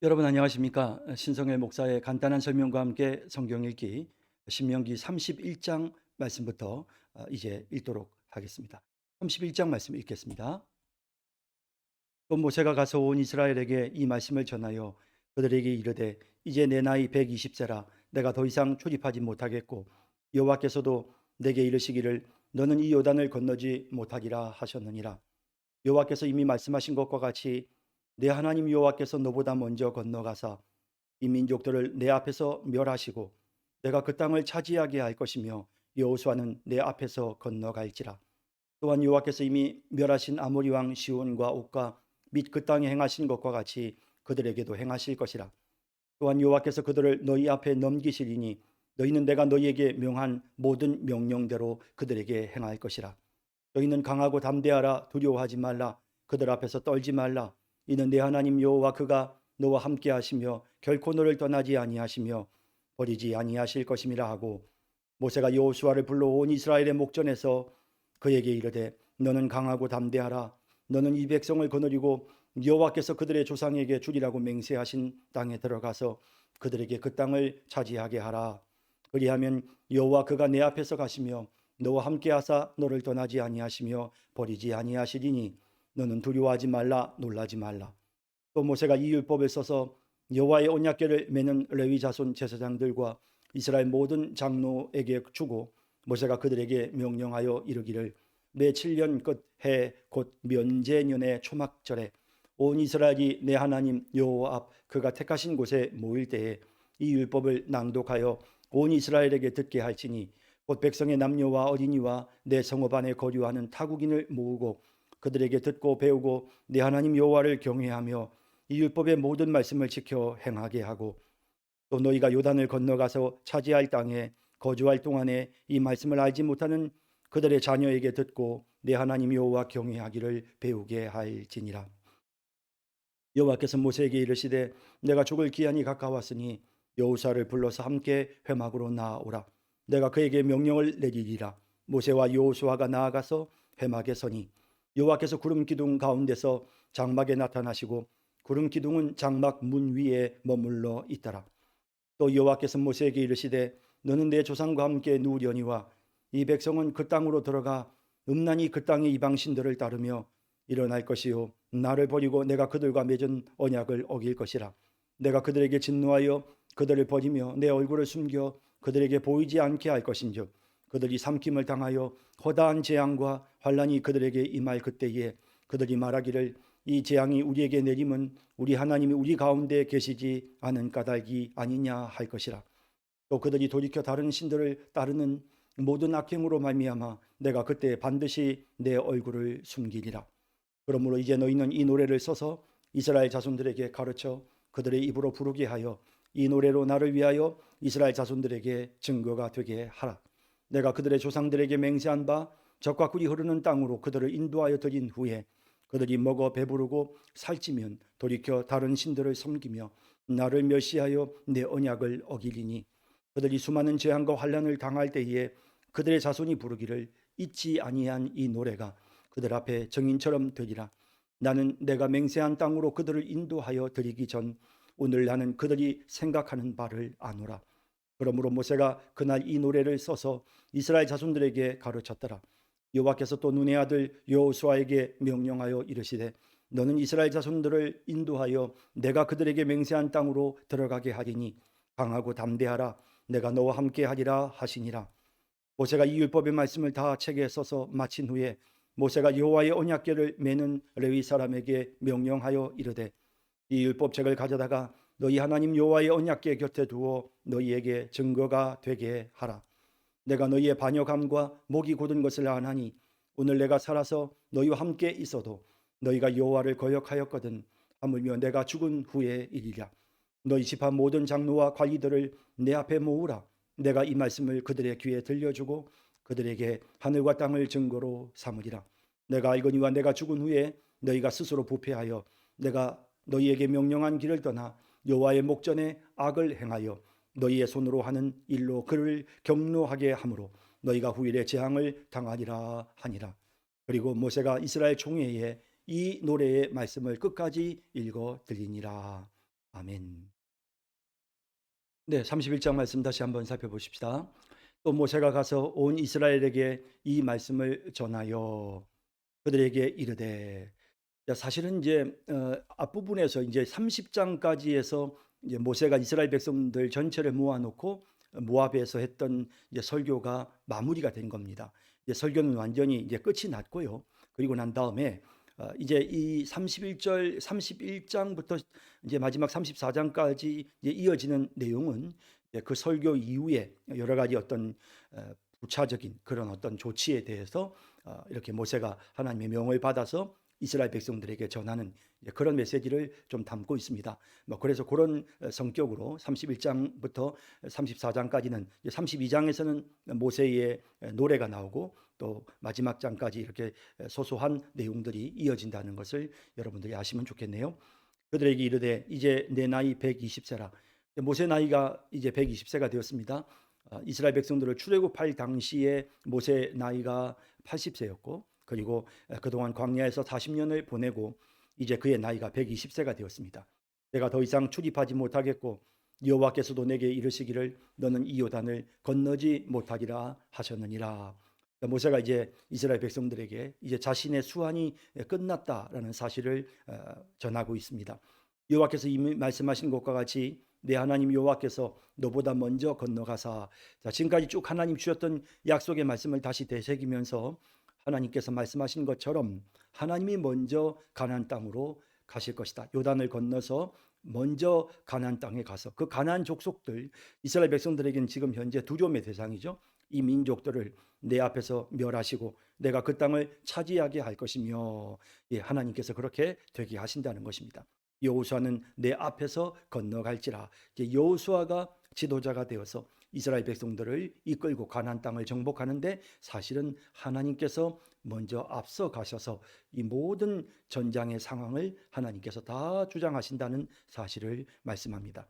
여러분 안녕하십니까? 신성일 목사의 간단한 설명과 함께 성경 읽기 신명기 31장 말씀부터 이제 읽도록 하겠습니다. 31장 말씀 읽겠습니다. 또 모세가 가서 온 이스라엘에게 이 말씀을 전하여 그들에게 이르되 이제 내 나이 120세라 내가 더 이상 출입하지 못하겠고 여호와께서도 내게 이르시기를 너는 이 요단을 건너지 못하리라 하셨느니라. 여호와께서 이미 말씀하신 것과 같이 내 하나님 여호와께서 너보다 먼저 건너가사 이 민족들을 내 앞에서 멸하시고 내가 그 땅을 차지하게 할 것이며 여호수아는 내 앞에서 건너갈지라. 또한 여호와께서 이미 멸하신 아모리 왕 시온과 옥과 및 그 땅에 행하신 것과 같이 그들에게도 행하실 것이라. 또한 여호와께서 그들을 너희 앞에 넘기시리니 너희는 내가 너희에게 명한 모든 명령대로 그들에게 행할 것이라. 너희는 강하고 담대하라. 두려워하지 말라. 그들 앞에서 떨지 말라. 이는 내 하나님 여호와 그가 너와 함께 하시며 결코 너를 떠나지 아니하시며 버리지 아니하실 것임이라 하고, 모세가 여호수아를 불러 온 이스라엘의 목전에서 그에게 이르되 너는 강하고 담대하라. 너는 이 백성을 거느리고 여호와께서 그들의 조상에게 주리라고 맹세하신 땅에 들어가서 그들에게 그 땅을 차지하게 하라. 그리하면 여호와 그가 내 앞에서 가시며 너와 함께 하사 너를 떠나지 아니하시며 버리지 아니하시리니 너는 두려워하지 말라. 놀라지 말라. 또 모세가 이 율법을 써서 여호와의 언약궤를 매는 레위 자손 제사장들과 이스라엘 모든 장로에게 주고, 모세가 그들에게 명령하여 이르기를 매 7년 끝 해 곧 면제년의 초막절에 온 이스라엘이 내 하나님 여호와 앞 그가 택하신 곳에 모일 때에 이 율법을 낭독하여 온 이스라엘에게 듣게 할지니, 곧 백성의 남녀와 어린이와 내 성읍 안에 거류하는 타국인을 모으고 그들에게 듣고 배우고 내 하나님 여호와를 경외하며 이 율법의 모든 말씀을 지켜 행하게 하고, 또 너희가 요단을 건너가서 차지할 땅에 거주할 동안에 이 말씀을 알지 못하는 그들의 자녀에게 듣고 내 하나님 여호와 경외하기를 배우게 할지니라. 여호와께서 모세에게 이르시되 내가 죽을 기한이 가까웠으니 여호수아를 불러서 함께 회막으로 나아오라. 내가 그에게 명령을 내리리라. 모세와 여호수아가 나아가서 회막에 서니 여호와께서 구름 기둥 가운데서 장막에 나타나시고 구름 기둥은 장막 문 위에 머물러 있더라. 또 여호와께서 모세에게 이르시되 너는 내 조상과 함께 누우려니와 이 백성은 그 땅으로 들어가 음란히 그 땅의 이방신들을 따르며 일어날 것이요 나를 버리고 내가 그들과 맺은 언약을 어길 것이라. 내가 그들에게 진노하여 그들을 버리며 내 얼굴을 숨겨 그들에게 보이지 않게 할 것인즉 그들이 삼킴을 당하여 허다한 재앙과 환란이 그들에게 임할 그때에 그들이 말하기를 이 재앙이 우리에게 내림은 우리 하나님이 우리 가운데 계시지 않은 까닭이 아니냐 할 것이라. 또 그들이 돌이켜 다른 신들을 따르는 모든 악행으로 말미암아 내가 그때 반드시 내 얼굴을 숨기리라. 그러므로 이제 너희는 이 노래를 써서 이스라엘 자손들에게 가르쳐 그들의 입으로 부르게 하여 이 노래로 나를 위하여 이스라엘 자손들에게 증거가 되게 하라. 내가 그들의 조상들에게 맹세한 바 젖과 꿀이 흐르는 땅으로 그들을 인도하여 드린 후에 그들이 먹어 배부르고 살찌면 돌이켜 다른 신들을 섬기며 나를 멸시하여 내 언약을 어기리니, 그들이 수많은 재앙과 환난을 당할 때에 그들의 자손이 부르기를 잊지 아니한 이 노래가 그들 앞에 정인처럼 되리라. 나는 내가 맹세한 땅으로 그들을 인도하여 드리기 전 오늘 나는 그들이 생각하는 바를 아노라. 그러므로 모세가 그날 이 노래를 써서 이스라엘 자손들에게 가르쳤더라. 여호와께서 또 눈의 아들 여호수아에게 명령하여 이르시되 너는 이스라엘 자손들을 인도하여 내가 그들에게 맹세한 땅으로 들어가게 하리니 강하고 담대하라. 내가 너와 함께 하리라 하시니라. 모세가 이 율법의 말씀을 다 책에 써서 마친 후에 모세가 여호와의 언약궤를 매는 레위 사람에게 명령하여 이르되 이 율법책을 가져다가 너희 하나님 여호와의 언약궤 곁에 두어 너희에게 증거가 되게 하라. 내가 너희의 반역함과 목이 곧은 것을 아나니 오늘 내가 살아서 너희와 함께 있어도 너희가 여호와를 거역하였거든 하물며 내가 죽은 후에 이리라. 너희 집안 모든 장로와 관리들을 내 앞에 모으라. 내가 이 말씀을 그들의 귀에 들려주고 그들에게 하늘과 땅을 증거로 삼으리라. 내가 알거니와 내가 죽은 후에 너희가 스스로 부패하여 내가 너희에게 명령한 길을 떠나 여호와의 목전에 악을 행하여 너희의 손으로 하는 일로 그를 경노하게 하므로 너희가 후일에 재앙을 당하리라 하니라. 그리고 모세가 이스라엘 총회에 이 노래의 말씀을 끝까지 읽어 들리니라. 아멘. 네, 31장 말씀 다시 한번 살펴보십시다. 또 모세가 가서 온 이스라엘에게 이 말씀을 전하여 그들에게 이르되, 사실은 이제 앞부분에서 이제 30장까지에서 이제 모세가 이스라엘 백성들 전체를 모아놓고 모압에서 했던 이제 설교가 마무리가 된 겁니다. 이제 설교는 완전히 이제 끝이 났고요. 그리고 난 다음에 이제 이 31절 31장부터 이제 마지막 34장까지 이제 이어지는 내용은 이제 그 설교 이후에 여러 가지 어떤 부차적인 그런 어떤 조치에 대해서 이렇게 모세가 하나님의 명을 받아서 이스라엘 백성들에게 전하는 그런 메시지를 좀 담고 있습니다. 그래서 그런 성격으로 31장부터 34장까지는 32장에서는 모세의 노래가 나오고 또 마지막 장까지 이렇게 소소한 내용들이 이어진다는 것을 여러분들이 아시면 좋겠네요. 그들에게 이르되 이제 내 나이 120세라. 모세 나이가 이제 120세가 되었습니다. 이스라엘 백성들을 출애굽할 당시에 모세 나이가 80세였고 그리고 그동안 광야에서 40년을 보내고 이제 그의 나이가 120세가 되었습니다. 내가 더 이상 출입하지 못하겠고 여호와께서도 내게 이르시기를 너는 이 요단을 건너지 못하리라 하셨느니라. 모세가 이제 이스라엘 백성들에게 이제 자신의 수완이 끝났다라는 사실을 전하고 있습니다. 여호와께서 이미 말씀하신 것과 같이 내 하나님 여호와께서 너보다 먼저 건너가사, 지금까지 쭉 하나님 주셨던 약속의 말씀을 다시 되새기면서 하나님께서 말씀하신 것처럼 하나님이 먼저 가나안 땅으로 가실 것이다. 요단을 건너서 먼저 가나안 땅에 가서 그 가나안 족속들, 이스라엘 백성들에게는 지금 현재 두려움의 대상이죠. 이 민족들을 내 앞에서 멸하시고 내가 그 땅을 차지하게 할 것이며, 하나님께서 그렇게 되게 하신다는 것입니다. 여호수아는 내 앞에서 건너갈지라. 여호수아가 지도자가 되어서 이스라엘 백성들을 이끌고 가나안 땅을 정복하는데 사실은 하나님께서 먼저 앞서 가셔서 이 모든 전장의 상황을 하나님께서 다 주장하신다는 사실을 말씀합니다.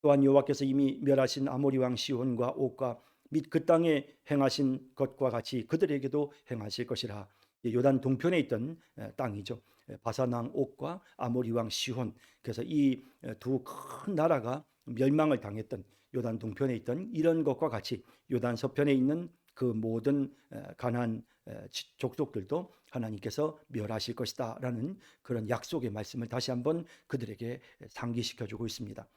또한 여호와께서 이미 멸하신 아모리 왕 시온과 옥과 및 그 땅에 행하신 것과 같이 그들에게도 행하실 것이라. 요단 동편에 있던 땅이죠. 바산 왕 옥과 아모리 왕 시혼. 그래서 이 두 큰 나라가 멸망을 당했던 요단 동편에 있던 이런 것과 같이 요단 서편에 있는 그 모든 가나안 족속들도 하나님께서 멸하실 것이다라는 그런 약속의 말씀을 다시 한번 그들에게 상기시켜 주고 있습니다.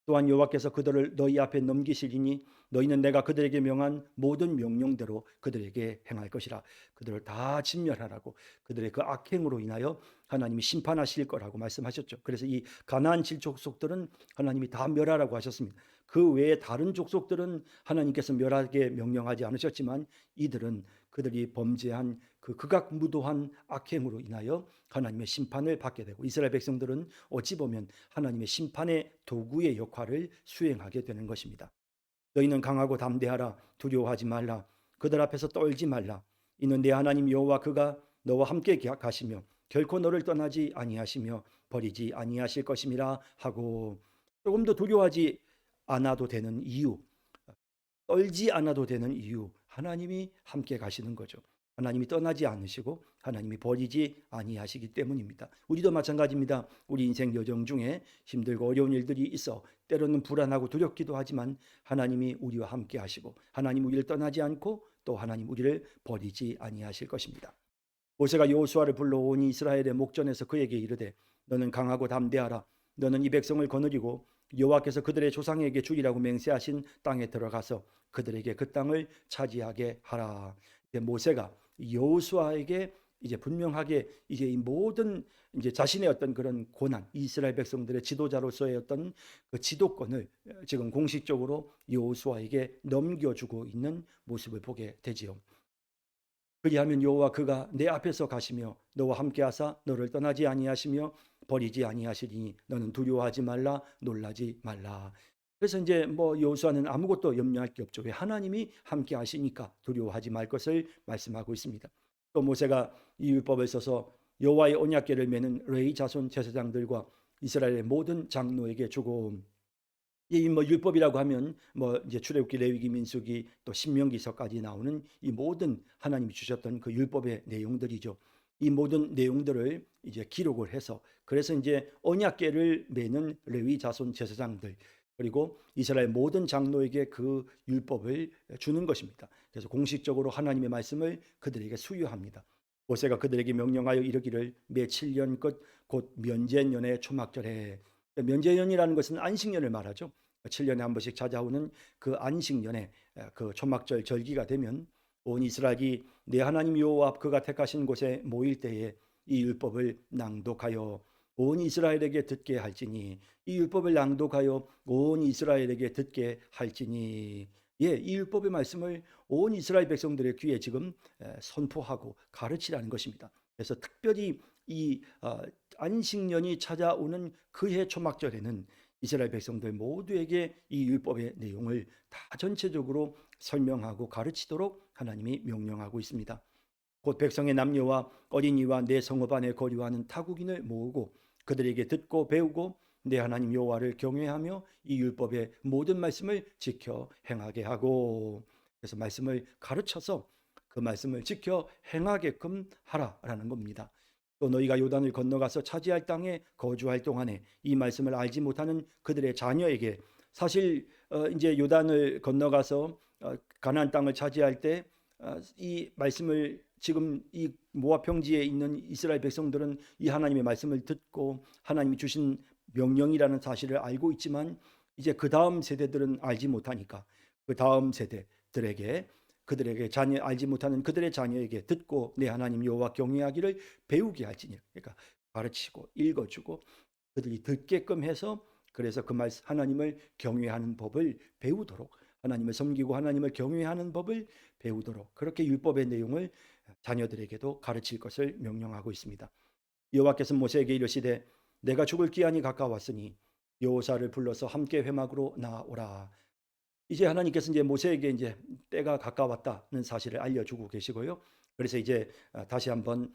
또한 여호와께서 그들을 너희 앞에 넘기시리니 너희는 내가 그들에게 명한 모든 명령대로 그들에게 행할 것이라. 그들을 다 진멸하라고, 그들의 그 악행으로 인하여 하나님이 심판하실 거라고 말씀하셨죠. 그래서 이 가나안 족속들은 하나님이 다 멸하라고 하셨습니다. 그 외에 다른 족속들은 하나님께서 멸하게 명령하지 않으셨지만 이들은 그들이 범죄한 그 극악무도한 악행으로 인하여 하나님의 심판을 받게 되고, 이스라엘 백성들은 어찌 보면 하나님의 심판의 도구의 역할을 수행하게 되는 것입니다. 너희는 강하고 담대하라. 두려워하지 말라. 그들 앞에서 떨지 말라. 이는 내 하나님 여호와 그가 너와 함께 가시며 결코 너를 떠나지 아니하시며 버리지 아니하실 것임이라 하고, 조금 더 두려워하지 않아도 되는 이유, 떨지 않아도 되는 이유, 하나님이 함께 가시는 거죠. 하나님이 떠나지 않으시고 하나님이 버리지 아니하시기 때문입니다. 우리도 마찬가지입니다. 우리 인생 여정 중에 힘들고 어려운 일들이 있어 때로는 불안하고 두렵기도 하지만 하나님이 우리와 함께 하시고 하나님 우리를 떠나지 않고 또 하나님 우리를 버리지 아니하실 것입니다. 모세가 여호수아를 불러오니 이스라엘의 목전에서 그에게 이르되 너는 강하고 담대하라. 너는 이 백성을 거느리고 여호와께서 그들의 조상에게 주리라고 맹세하신 땅에 들어가서 그들에게 그 땅을 차지하게 하라. 모세가 여호수아에게 이제 분명하게 이제 이 모든 이제 자신의 어떤 그런 고난, 이스라엘 백성들의 지도자로서의 어떤 그 지도권을 지금 공식적으로 여호수아에게 넘겨주고 있는 모습을 보게 되지요. 그리하면 여호와 그가 내 앞에서 가시며 너와 함께하사 너를 떠나지 아니하시며 버리지 아니하시리니 너는 두려워하지 말라, 놀라지 말라. 그래서 이제 여호수아는 아무것도 염려할 게 없죠. 왜? 하나님이 함께 하시니까 두려워하지 말 것을 말씀하고 있습니다. 또 모세가 이 율법을 써서 여호와의 언약궤를 메는 레위 자손 제사장들과 이스라엘의 모든 장로에게 주고, 이 율법이라고 하면 이제 출애굽기, 레위기, 민수기 또 신명기서까지 나오는 이 모든 하나님이 주셨던 그 율법의 내용들이죠. 이 모든 내용들을 이제 기록을 해서 그래서 이제 언약궤를 메는 레위 자손 제사장들 그리고 이스라엘 모든 장로에게 그 율법을 주는 것입니다. 그래서 공식적으로 하나님의 말씀을 그들에게 수유합니다. 모세가 그들에게 명령하여 이르기를 매 7년 끝 곧 면제년의 초막절에 면제년이라는 것은 안식년을 말하죠. 7년에 한 번씩 찾아오는 그 안식년에 그 초막절 절기가 되면 온 이스라엘이 내 하나님 여호와 앞 그가 택하신 곳에 모일 때에 이 율법을 낭독하여 온 이스라엘에게 듣게 할지니 이 율법을 낭독하여 온 이스라엘에게 듣게 할지니 이 율법의 말씀을 온 이스라엘 백성들의 귀에 지금 선포하고 가르치라는 것입니다. 그래서 특별히 이 안식년이 찾아오는 그해 초막절에는 이스라엘 백성들 모두에게 이 율법의 내용을 다 전체적으로 설명하고 가르치도록 하나님이 명령하고 있습니다. 곧 백성의 남녀와 어린이와 내 성읍 안에 거류하는 타국인을 모으고 그들에게 듣고 배우고 내 하나님 여호와를 경외하며 이 율법의 모든 말씀을 지켜 행하게 하고 그래서 말씀을 가르쳐서 그 말씀을 지켜 행하게끔 하라라는 겁니다. 또 너희가 요단을 건너가서 차지할 땅에 거주할 동안에 이 말씀을 알지 못하는 그들의 자녀에게 사실 이제 요단을 건너가서 가나안 땅을 차지할 때 이 말씀을 지금 이 모압 평지에 있는 이스라엘 백성들은 이 하나님의 말씀을 듣고 하나님이 주신 명령이라는 사실을 알고 있지만 이제 그 다음 세대들은 알지 못하니까 그 다음 세대들에게 그들에게 자녀 알지 못하는 그들의 자녀에게 듣고 내 하나님 여호와 경외하기를 배우게 할지니 그러니까 가르치고 읽어주고 그들이 듣게끔 해서 그래서 그 말씀 하나님을 경외하는 법을 배우도록 하나님을 섬기고 하나님을 경외하는 법을 배우도록 그렇게 율법의 내용을 자녀들에게도 가르칠 것을 명령하고 있습니다. 여호와께서 모세에게 이르시되 내가 죽을 기한이 가까웠으니 여호사를 불러서 함께 회막으로 나오라. 이제 하나님께서 이제 모세에게 이제 때가 가까웠다는 사실을 알려주고 계시고요. 그래서 이제 다시 한번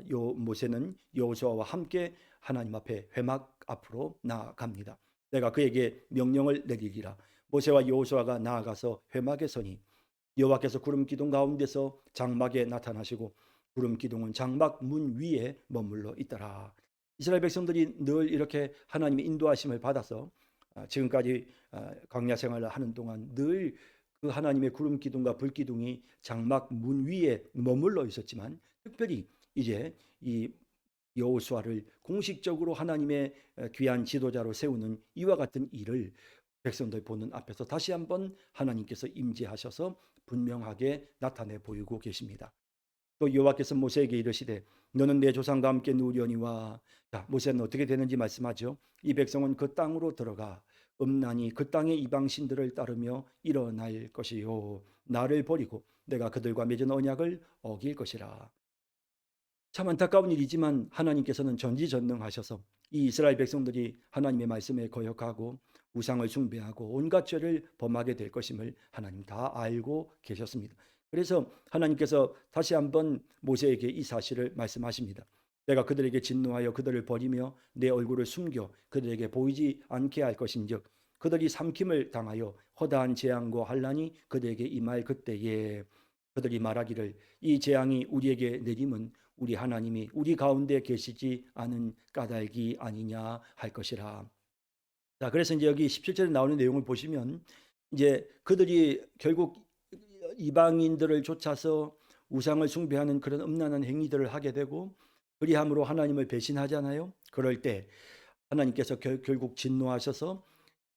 요 모세는 여호수아와 함께 하나님 앞에 회막 앞으로 나아갑니다. 내가 그에게 명령을 내리리라. 모세와 여호수아가 나아가서 회막에 서니 여호와께서 구름 기둥 가운데서 장막에 나타나시고 구름 기둥은 장막 문 위에 머물러 있더라. 이스라엘 백성들이 늘 이렇게 하나님의 인도하심을 받아서 지금까지 광야 생활을 하는 동안 늘 그 하나님의 구름 기둥과 불 기둥이 장막 문 위에 머물러 있었지만 특별히 이제 이 여호수아를 공식적으로 하나님의 귀한 지도자로 세우는 이와 같은 일을 백성들 보는 앞에서 다시 한번 하나님께서 임재하셔서 분명하게 나타내 보이고 계십니다. 또 여호와께서 모세에게 이르시되 너는 내 조상과 함께 누우려니와 자, 모세는 어떻게 되는지 말씀하죠. 이 백성은 그 땅으로 들어가 음란히 그 땅의 이방신들을 따르며 일어날 것이요 나를 버리고 내가 그들과 맺은 언약을 어길 것이라. 참 안타까운 일이지만 하나님께서는 전지전능하셔서 이 이스라엘 백성들이 하나님의 말씀에 거역하고 우상을 숭배하고 온갖 죄를 범하게 될 것임을 하나님 다 알고 계셨습니다. 그래서 하나님께서 다시 한번 모세에게 이 사실을 말씀하십니다. 내가 그들에게 진노하여 그들을 버리며 내 얼굴을 숨겨 그들에게 보이지 않게 할 것인즉 그들이 삼킴을 당하여 허다한 재앙과 환난이 그들에게 임할 그때에 그들이 말하기를 이 재앙이 우리에게 내림은 우리 하나님이 우리 가운데 계시지 않은 까닭이 아니냐 할 것이라. 자, 그래서 이제 여기 17절에 나오는 내용을 보시면 이제 그들이 결국 이방인들을 쫓아서 우상을 숭배하는 그런 음란한 행위들을 하게 되고 그리함으로 하나님을 배신하잖아요. 그럴 때 하나님께서 결국 진노하셔서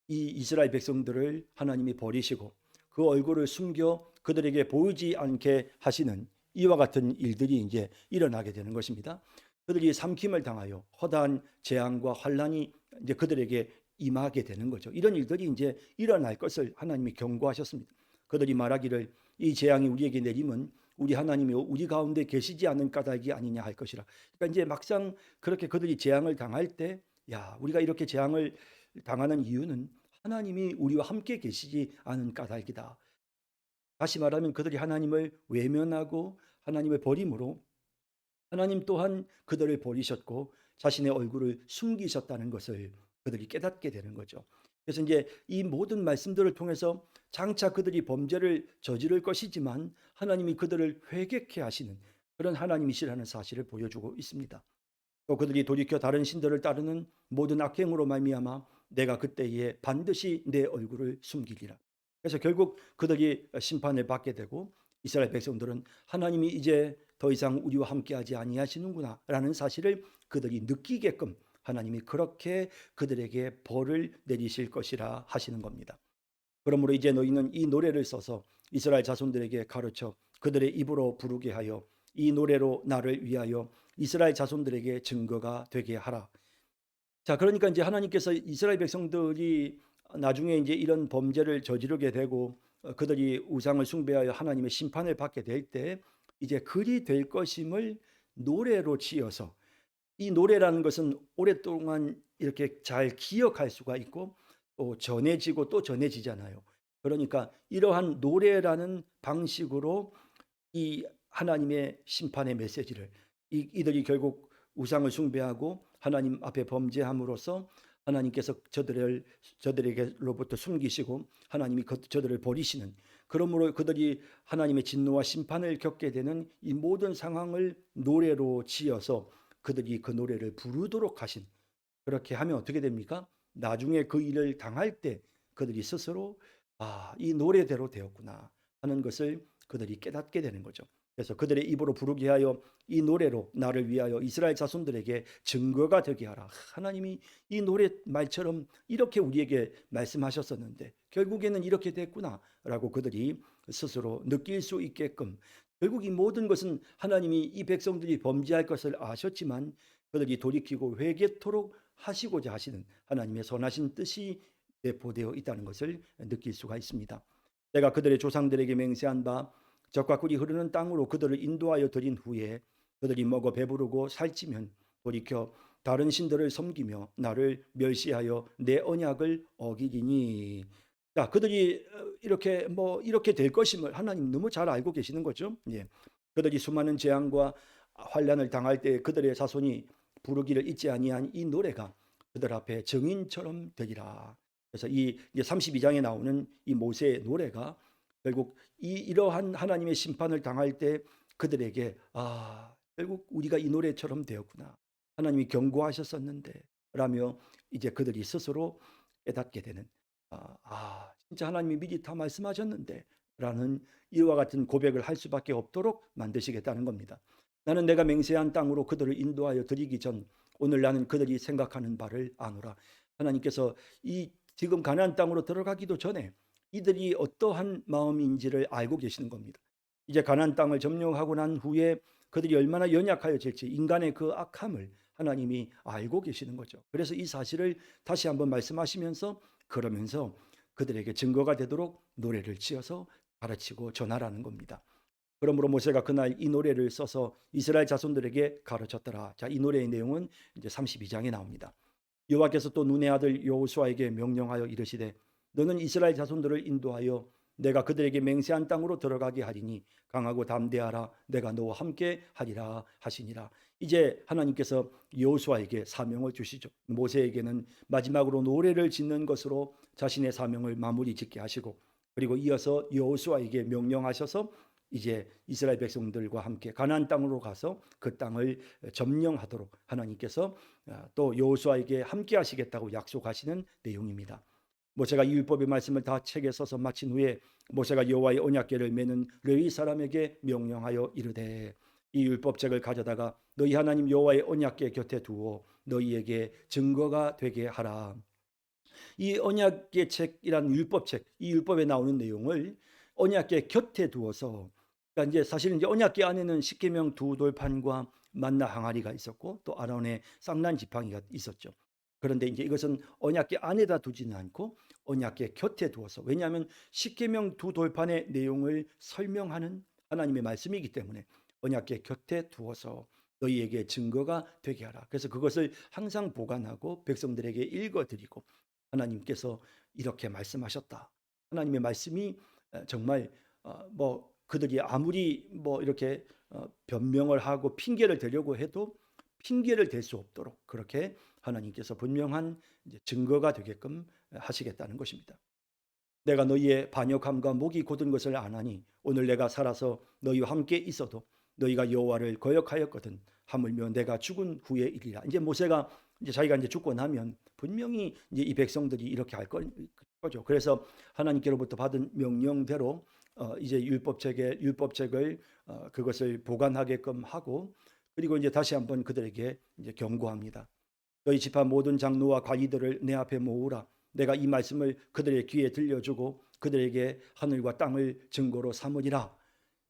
이 이스라엘 백성들을 하나님이 버리시고 그 얼굴을 숨겨 그들에게 보이지 않게 하시는 이와 같은 일들이 이제 일어나게 되는 것입니다. 그들이 삼킴을 당하여 허다한 재앙과 환란이 이제 그들에게 임하게 되는 거죠. 이런 일들이 이제 일어날 것을 하나님이 경고하셨습니다. 그들이 말하기를 이 재앙이 우리에게 내리면 우리 하나님이 우리 가운데 계시지 않은 까닭이 아니냐 할 것이라. 그러니까 이제 막상 그렇게 그들이 재앙을 당할 때, 야, 우리가 이렇게 재앙을 당하는 이유는 하나님이 우리와 함께 계시지 않은 까닭이다. 다시 말하면 그들이 하나님을 외면하고 하나님을 버림으로 하나님 또한 그들을 버리셨고 자신의 얼굴을 숨기셨다는 것을 그들이 깨닫게 되는 거죠. 그래서 이제 이 모든 말씀들을 통해서 장차 그들이 범죄를 저지를 것이지만 하나님이 그들을 회개케 하시는 그런 하나님이시라는 사실을 보여주고 있습니다. 또 그들이 돌이켜 다른 신들을 따르는 모든 악행으로 말미암아 내가 그때에 반드시 내 얼굴을 숨기리라. 그래서 결국 그들이 심판을 받게 되고 이스라엘 백성들은 하나님이 이제 더 이상 우리와 함께하지 아니하시는구나라는 사실을 그들이 느끼게끔 하나님이 그렇게 그들에게 벌을 내리실 것이라 하시는 겁니다. 그러므로 이제 너희는 이 노래를 써서 이스라엘 자손들에게 가르쳐 그들의 입으로 부르게 하여 이 노래로 나를 위하여 이스라엘 자손들에게 증거가 되게 하라. 자, 그러니까 이제 하나님께서 이스라엘 백성들이 나중에 이제 이런 범죄를 저지르게 되고 그들이 우상을 숭배하여 하나님의 심판을 받게 될 때 이제 그리 될 것임을 노래로 지어서, 이 노래라는 것은 오랫동안 이렇게 잘 기억할 수가 있고 또 전해지고 또 전해지잖아요. 그러니까 이러한 노래라는 방식으로 이 하나님의 심판의 메시지를, 이들이 결국 우상을 숭배하고 하나님 앞에 범죄함으로써 하나님께서 저들에게로부터 숨기시고 하나님이 저들을 버리시는, 그러므로 그들이 하나님의 진노와 심판을 겪게 되는 이 모든 상황을 노래로 지어서 그들이 그 노래를 부르도록 하신, 그렇게 하면 어떻게 됩니까? 나중에 그 일을 당할 때 그들이 스스로 이 노래대로 되었구나 하는 것을 그들이 깨닫게 되는 거죠. 그래서 그들의 입으로 부르게 하여 이 노래로 나를 위하여 이스라엘 자손들에게 증거가 되게 하라. 하나님이 이 노래 말처럼 이렇게 우리에게 말씀하셨었는데 결국에는 이렇게 됐구나라고 그들이 스스로 느낄 수 있게끔, 결국 이 모든 것은 하나님이 이 백성들이 범죄할 것을 아셨지만 그들이 돌이키고 회개토록 하시고자 하시는 하나님의 선하신 뜻이 내포되어 있다는 것을 느낄 수가 있습니다. 내가 그들의 조상들에게 맹세한 바 젖과 꿀이 흐르는 땅으로 그들을 인도하여 드린 후에 그들이 먹어 배부르고 살찌면 돌이켜 다른 신들을 섬기며 나를 멸시하여 내 언약을 어기리니. 자, 그들이 이렇게 될 것임을 하나님 너무 잘 알고 계시는 거죠. 예. 그들이 수많은 재앙과 환난을 당할 때 그들의 자손이 부르기를 잊지 아니한 이 노래가 그들 앞에 증인처럼 되리라. 그래서 이 32장에 나오는 이 모세의 노래가 결국 이러한 하나님의 심판을 당할 때 그들에게 결국 우리가 이 노래처럼 되었구나. 하나님이 경고하셨었는데 라며 이제 그들이 스스로 깨닫게 되는, 진짜 하나님이 미리 다 말씀하셨는데 라는 이와 같은 고백을 할 수밖에 없도록 만드시겠다는 겁니다. 나는 내가 맹세한 땅으로 그들을 인도하여 드리기 전 오늘 나는 그들이 생각하는 바를 아노라. 하나님께서 이 지금 가나안 땅으로 들어가기도 전에 이들이 어떠한 마음인지를 알고 계시는 겁니다. 이제 가나안 땅을 점령하고 난 후에 그들이 얼마나 연약하여질지, 인간의 그 악함을 하나님이 알고 계시는 거죠. 그래서 이 사실을 다시 한번 말씀하시면서 그러면서 그들에게 증거가 되도록 노래를 지어서 가르치고 전하라는 겁니다. 그러므로 모세가 그날 이 노래를 써서 이스라엘 자손들에게 가르쳤더라. 자, 이 노래의 내용은 이제 32장에 나옵니다. 여호와께서 또 눈의 아들 여호수아에게 명령하여 이르시되 너는 이스라엘 자손들을 인도하여 내가 그들에게 맹세한 땅으로 들어가게 하리니 강하고 담대하라. 내가 너와 함께 하리라 하시니라. 이제 하나님께서 여호수아에게 사명을 주시죠. 모세에게는 마지막으로 노래를 짓는 것으로 자신의 사명을 마무리 짓게 하시고, 그리고 이어서 여호수아에게 명령하셔서 이제 이스라엘 백성들과 함께 가나안 땅으로 가서 그 땅을 점령하도록 하나님께서 또 여호수아에게 함께 하시겠다고 약속하시는 내용입니다. 모세가 이 율법의 말씀을 다 책에 써서 마친 후에 모세가 여호와의 언약궤를 메는 레위 사람에게 명령하여 이르되 이 율법책을 가져다가 너희 하나님 여호와의 언약궤 곁에 두어 너희에게 증거가 되게 하라. 이 언약궤 책이란 율법책, 이 율법에 나오는 내용을 언약궤 곁에 두어서, 그러니까 이제 사실은 이제 언약궤 안에는 십계명 두 돌판과 만나 항아리가 있었고 또 아론의 쌍난 지팡이가 있었죠. 그런데 이제 이것은 언약궤 안에다 두지는 않고 언약궤 곁에 두어서, 왜냐하면 십계명 두 돌판의 내용을 설명하는 하나님의 말씀이기 때문에 언약궤 곁에 두어서 너희에게 증거가 되게 하라. 그래서 그것을 항상 보관하고 백성들에게 읽어드리고 하나님께서 이렇게 말씀하셨다. 하나님의 말씀이 정말 그들이 아무리 이렇게 변명을 하고 핑계를 대려고 해도 핑계를 댈 수 없도록 그렇게 하나님께서 분명한 증거가 되게끔 하시겠다는 것입니다. 내가 너희의 반역함과 목이 곧은 것을 아나니 오늘 내가 살아서 너희와 함께 있어도 너희가 여호와를 거역하였거든 하물며 내가 죽은 후의 일이라. 이제 모세가 이제 자기가 이제 죽고 나면 분명히 이제 이 백성들이 이렇게 할 거죠. 그래서 하나님께로부터 받은 명령대로 이제 율법책을 그것을 보관하게끔 하고, 그리고 이제 다시 한번 그들에게 이제 경고합니다. 너희 지파 모든 장로와 관리들을 내 앞에 모으라. 내가 이 말씀을 그들의 귀에 들려주고 그들에게 하늘과 땅을 증거로 삼으리라.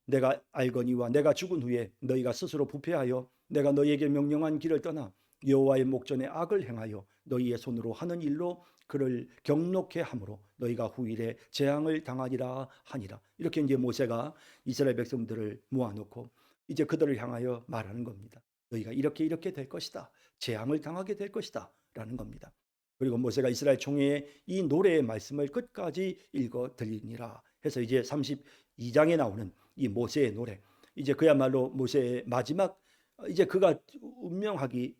내가 알거니와 내가 죽은 후에 너희가 스스로 부패하여 내가 너희에게 명령한 길을 떠나 여호와의 목전에 악을 행하여 너희의 손으로 하는 일로 그를 경록해 함으로 너희가 후일에 재앙을 당하리라 하니라. 이렇게 이제 모세가 이스라엘 백성들을 모아놓고 이제 그들을 향하여 말하는 겁니다. 너희가 이렇게 될 것이다. 재앙을 당하게 될 것이다 라는 겁니다. 그리고 모세가 이스라엘 총회에 이 노래의 말씀을 끝까지 읽어 들리니라 해서 이제 32장에 나오는 이 모세의 노래, 이제 그야말로 모세의 마지막, 이제 그가 운명하기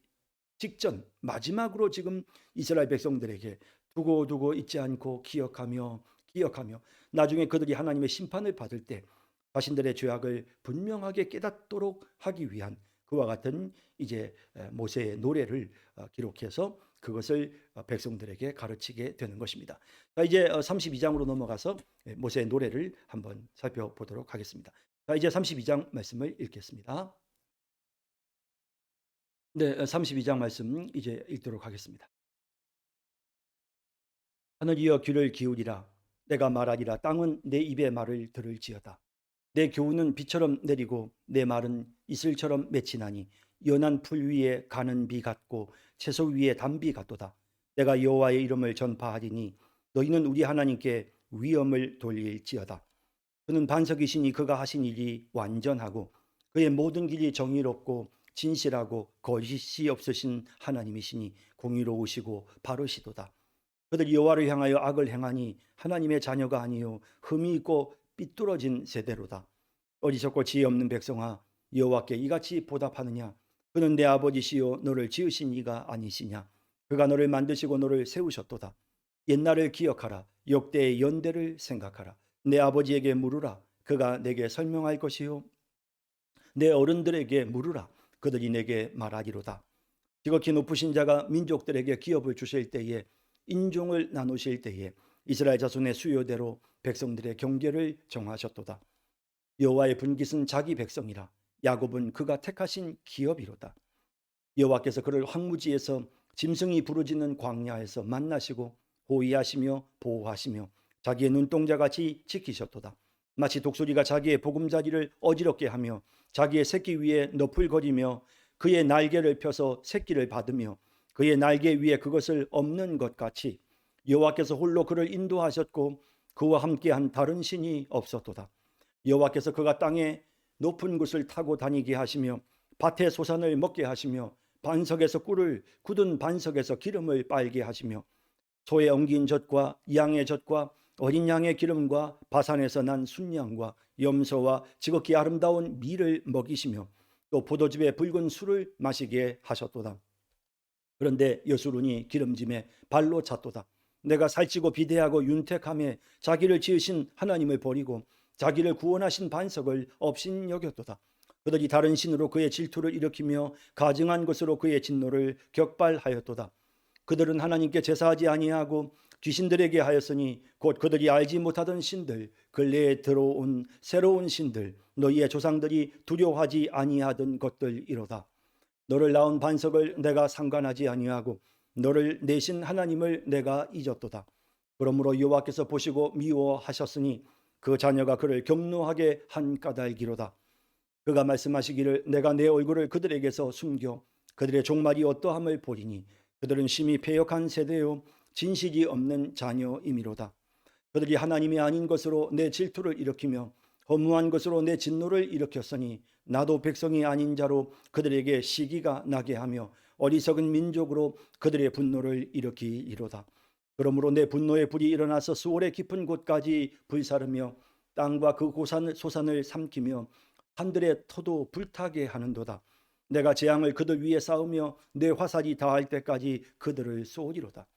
직전 마지막으로 지금 이스라엘 백성들에게 두고 잊지 않고 기억하며 나중에 그들이 하나님의 심판을 받을 때 자신들의 죄악을 분명하게 깨닫도록 하기 위한 그와 같은 이제 모세의 노래를 기록해서 그것을 백성들에게 가르치게 되는 것입니다. 자, 이제 32장으로 넘어가서 모세의 노래를 한번 살펴보도록 하겠습니다. 자, 이제 32장 말씀을 읽겠습니다. 네, 32장 말씀 이제 읽도록 하겠습니다. 하늘이여 귀를 기울이라. 내가 말하리라. 땅은 내 입의 말을 들을지어다. 내 교훈은 비처럼 내리고 내 말은 이슬처럼 맺히나니 연한 풀 위에 가는 비 같고 채소 위에 단비 같도다. 내가 여호와의 이름을 전파하리니 너희는 우리 하나님께 위엄을 돌릴지어다. 그는 반석이시니 그가 하신 일이 완전하고 그의 모든 길이 정의롭고 진실하고 거짓이 없으신 하나님이시니 공의로우시고 바르시도다. 그들이 여호와를 향하여 악을 행하니 하나님의 자녀가 아니요 흠이 있고 삐뚤어진 세대로다. 어리석고 지혜 없는 백성아, 여호와께 이같이 보답하느냐? 그는 내 아버지시요 너를 지으신 이가 아니시냐? 그가 너를 만드시고 너를 세우셨도다. 옛날을 기억하라. 역대의 연대를 생각하라. 내 아버지에게 물으라. 그가 내게 설명할 것이요 내 어른들에게 물으라. 그들이 내게 말하리로다. 지극히 높으신 자가 민족들에게 기업을 주실 때에, 인종을 나누실 때에 이스라엘 자손의 수요대로 백성들의 경계를 정하셨도다. 여호와의 분깃은 자기 백성이라. 야곱은 그가 택하신 기업이로다. 여호와께서 그를 황무지에서 짐승이 부르짖는 광야에서 만나시고 호위하시며 보호하시며 자기의 눈동자같이 지키셨도다. 마치 독수리가 자기의 보금자리를 어지럽게 하며 자기의 새끼 위에 너풀거리며 그의 날개를 펴서 새끼를 받으며 그의 날개 위에 그것을 엎는 것 같이 여호와께서 홀로 그를 인도하셨고 그와 함께한 다른 신이 없었도다. 여호와께서 그가 땅에 높은 곳을 타고 다니게 하시며 밭의 소산을 먹게 하시며 반석에서 꿀을, 굳은 반석에서 기름을 빨게 하시며 소의 엉긴 젖과 양의 젖과 어린 양의 기름과 바산에서 난 순양과 염소와 지극히 아름다운 밀을 먹이시며 또 포도즙의 붉은 술을 마시게 하셨도다. 그런데 여수론이 기름짐에 발로 찼도다. 내가 살찌고 비대하고 윤택함에 자기를 지으신 하나님을 버리고 자기를 구원하신 반석을 업신여겼도다. 그들이 다른 신으로 그의 질투를 일으키며 가증한 것으로 그의 진노를 격발하였도다. 그들은 하나님께 제사하지 아니하고 귀신들에게 하였으니 곧 그들이 알지 못하던 신들, 근래에 들어온 새로운 신들, 너희의 조상들이 두려워하지 아니하던 것들이로다. 너를 낳은 반석을 내가 상관하지 아니하고 너를 내신 하나님을 내가 잊었도다. 그러므로 여호와께서 보시고 미워하셨으니 그 자녀가 그를 경노하게 한 까닭이로다. 그가 말씀하시기를 내가 내 얼굴을 그들에게서 숨겨 그들의 종말이 어떠함을 보리니 그들은 심히 패역한 세대요 진실이 없는 자녀이미로다. 그들이 하나님이 아닌 것으로 내 질투를 일으키며 허무한 것으로 내 진노를 일으켰으니 나도 백성이 아닌 자로 그들에게 시기가 나게 하며 어리석은 민족으로 그들의 분노를 일으키리로다. 그러므로 내 분노의 불이 일어나서 수월의 깊은 곳까지 불사르며 땅과 그 소산을 삼키며 하늘의 터도 불타게 하는도다. 내가 재앙을 그들 위에 쌓으며 내 화살이 닿을 때까지 그들을 쏘리로다.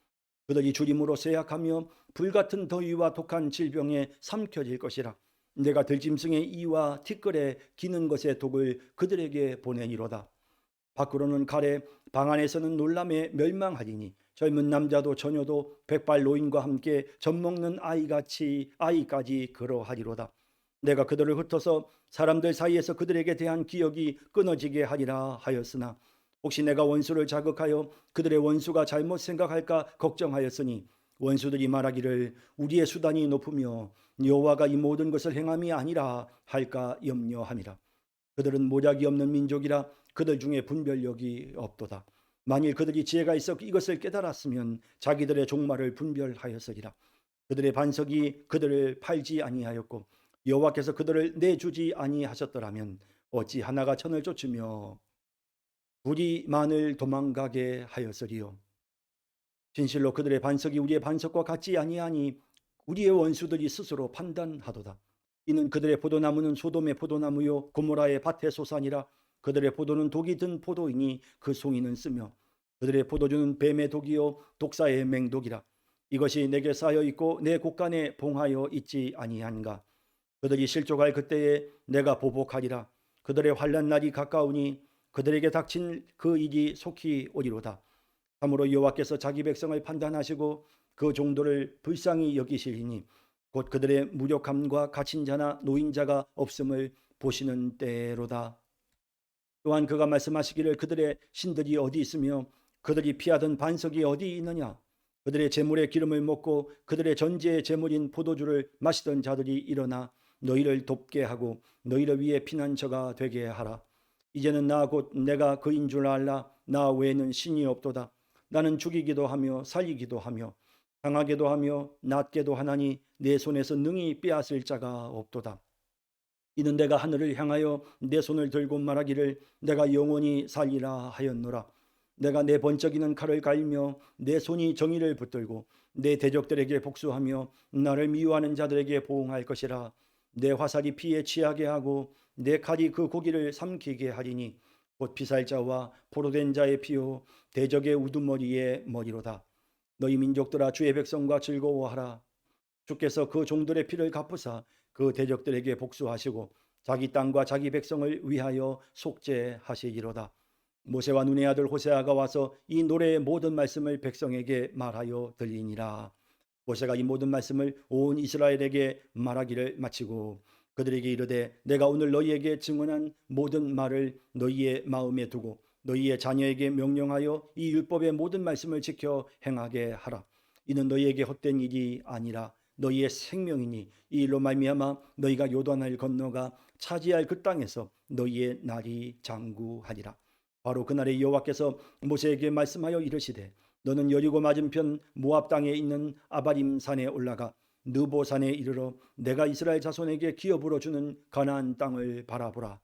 그들이 주림으로 쇠약하며 불같은 더위와 독한 질병에 삼켜질 것이라. 내가 들짐승의 이와 티끌에 기는 것의 독을 그들에게 보내니로다. 밖으로는 가래, 방 안에서는 놀람에 멸망하리니 젊은 남자도 처녀도 백발 노인과 함께 젖먹는 아이까지 그러하리로다. 내가 그들을 흩어서 사람들 사이에서 그들에게 대한 기억이 끊어지게 하리라 하였으나 혹시 내가 원수를 자극하여 그들의 원수가 잘못 생각할까 걱정하였으니 원수들이 말하기를 우리의 수단이 높으며 여호와가 이 모든 것을 행함이 아니라 할까 염려함이라. 그들은 모략이 없는 민족이라 그들 중에 분별력이 없도다. 만일 그들이 지혜가 있어 이것을 깨달았으면 자기들의 종말을 분별하였으리라. 그들의 반석이 그들을 팔지 아니하였고 여호와께서 그들을 내주지 아니하셨더라면 어찌 하나가 천을 쫓으며 둘이 만을 도망가게 하였으리요. 진실로 그들의 반석이 우리의 반석과 같지 아니하니 우리의 원수들이 스스로 판단하도다. 이는 그들의 포도나무는 소돔의 포도나무요 고모라의 밭의 소산이라. 그들의 포도는 독이 든 포도이니 그 송이는 쓰며 그들의 포도주는 뱀의 독이요 독사의 맹독이라. 이것이 내게 쌓여 있고 내 곳간에 봉하여 있지 아니한가. 그들이 실족할 그때에 내가 보복하리라. 그들의 환난 날이 가까우니 그들에게 닥친 그 일이 속히 오리로다. 참으로 여호와께서 자기 백성을 판단하시고 그 종도를 불쌍히 여기시리니 곧 그들의 무력함과 갇힌 자나 노인자가 없음을 보시는 때로다. 또한 그가 말씀하시기를 그들의 신들이 어디 있으며 그들이 피하던 반석이 어디 있느냐. 그들의 재물의 기름을 먹고 그들의 전제의 재물인 포도주를 마시던 자들이 일어나 너희를 돕게 하고 너희를 위해 피난처가 되게 하라. 이제는 나 곧 내가 그인 줄 알라. 나 외에는 신이 없도다. 나는 죽이기도 하며 살리기도 하며 강하게도 하며 낮게도 하나니 내 손에서 능히 빼앗을 자가 없도다. 이는 내가 하늘을 향하여 내 손을 들고 말하기를 내가 영원히 살리라 하였노라. 내가 내 번쩍이는 칼을 갈며 내 손이 정의를 붙들고 내 대적들에게 복수하며 나를 미워하는 자들에게 보응할 것이라. 내 화살이 피에 취하게 하고 내 칼이 그 고기를 삼키게 하리니 곧 피살자와 포로된 자의 피요 대적의 우두머리의 머리로다. 너희 민족들아 주의 백성과 즐거워하라. 주께서 그 종들의 피를 갚으사 그 대적들에게 복수하시고 자기 땅과 자기 백성을 위하여 속죄하시리로다. 모세와 눈의 아들 호세아가 와서 이 노래의 모든 말씀을 백성에게 말하여 들리니라. 모세가 이 모든 말씀을 온 이스라엘에게 말하기를 마치고 그들에게 이르되 내가 오늘 너희에게 증언한 모든 말을 너희의 마음에 두고 너희의 자녀에게 명령하여 이 율법의 모든 말씀을 지켜 행하게 하라. 이는 너희에게 헛된 일이 아니라 너희의 생명이니 이 일로 말미암아 너희가 요단을 건너가 차지할 그 땅에서 너희의 날이 장구하리라. 바로 그날에 여호와께서 모세에게 말씀하여 이르시되 너는 여리고 맞은편 모압 땅에 있는 아바림 산에 올라가 느보 산에 이르러 내가 이스라엘 자손에게 기업으로 주는 가나안 땅을 바라보라.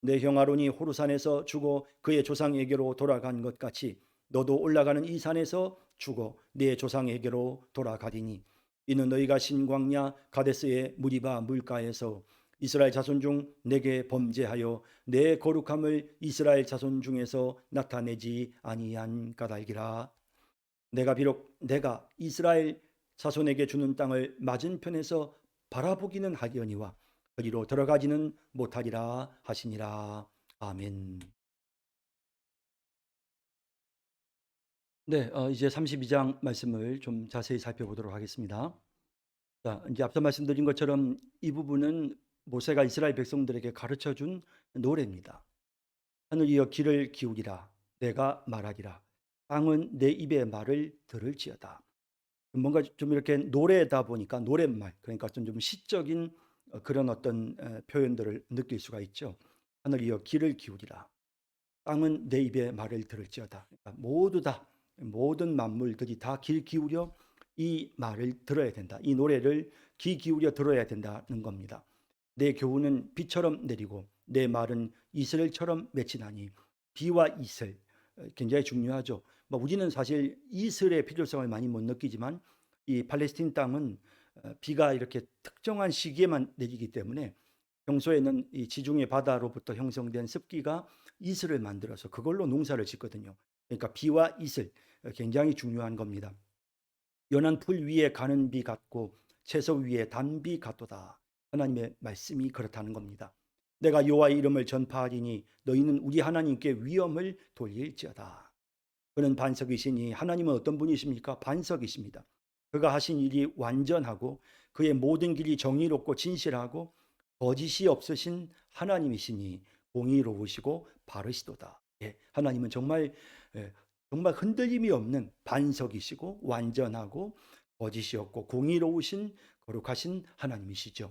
내 형 아론이 호르산에서 죽어 그의 조상에게로 돌아간 것 같이 너도 올라가는 이 산에서 죽어 네 조상에게로 돌아가리니 이는 너희가 신광야 가데스의 무리바 물가에서 이스라엘 자손 중 내게 범죄하여 내 거룩함을 이스라엘 자손 중에서 나타내지 아니한 까닭이라. 내가 이스라엘 자손에게 주는 땅을 맞은편에서 바라보기는 하려니와 그리로 들어가지는 못하리라 하시니라. 아멘. 네, 이제 32장 말씀을 좀 자세히 살펴보도록 하겠습니다. 자, 이제 앞서 말씀드린 것처럼 이 부분은 모세가 이스라엘 백성들에게 가르쳐 준 노래입니다. 하늘이여 귀를 기울이라. 내가 말하리라. 땅은 내 입의 말을 들을지어다. 뭔가 좀 이렇게 노래다 보니까 노랫말, 그러니까 좀 시적인 그런 어떤 표현들을 느낄 수가 있죠. 하늘이여 귀를 기울이라. 땅은 내 입의 말을 들을지어다. 그러니까 모두 다 모든 만물들이 다 귀 기울여 이 말을 들어야 된다. 이 노래를 귀 기울여 들어야 된다는 겁니다. 내 교훈은 비처럼 내리고 내 말은 이슬처럼 맺히나니. 비와 이슬 굉장히 중요하죠. 우리는 사실 이슬의 필요성을 많이 못 느끼지만 이 팔레스틴 땅은 비가 이렇게 특정한 시기에만 내리기 때문에 평소에는 이 지중해 바다로부터 형성된 습기가 이슬을 만들어서 그걸로 농사를 짓거든요. 그러니까 비와 이슬 굉장히 중요한 겁니다. 연한 풀 위에 가는 비 같고 채소 위에 단비 같도다. 하나님의 말씀이 그렇다는 겁니다. 내가 여호와의 이름을 전파하리니 너희는 우리 하나님께 위엄을 돌릴지어다. 그는 반석이시니 하나님은 어떤 분이십니까? 반석이십니다. 그가 하신 일이 완전하고 그의 모든 길이 정의롭고 진실하고 거짓이 없으신 하나님이시니 공의로우시고 바르시도다. 예, 하나님은 정말 정말 흔들림이 없는 반석이시고 완전하고 거짓이 없고 공의로우신 거룩하신 하나님이시죠.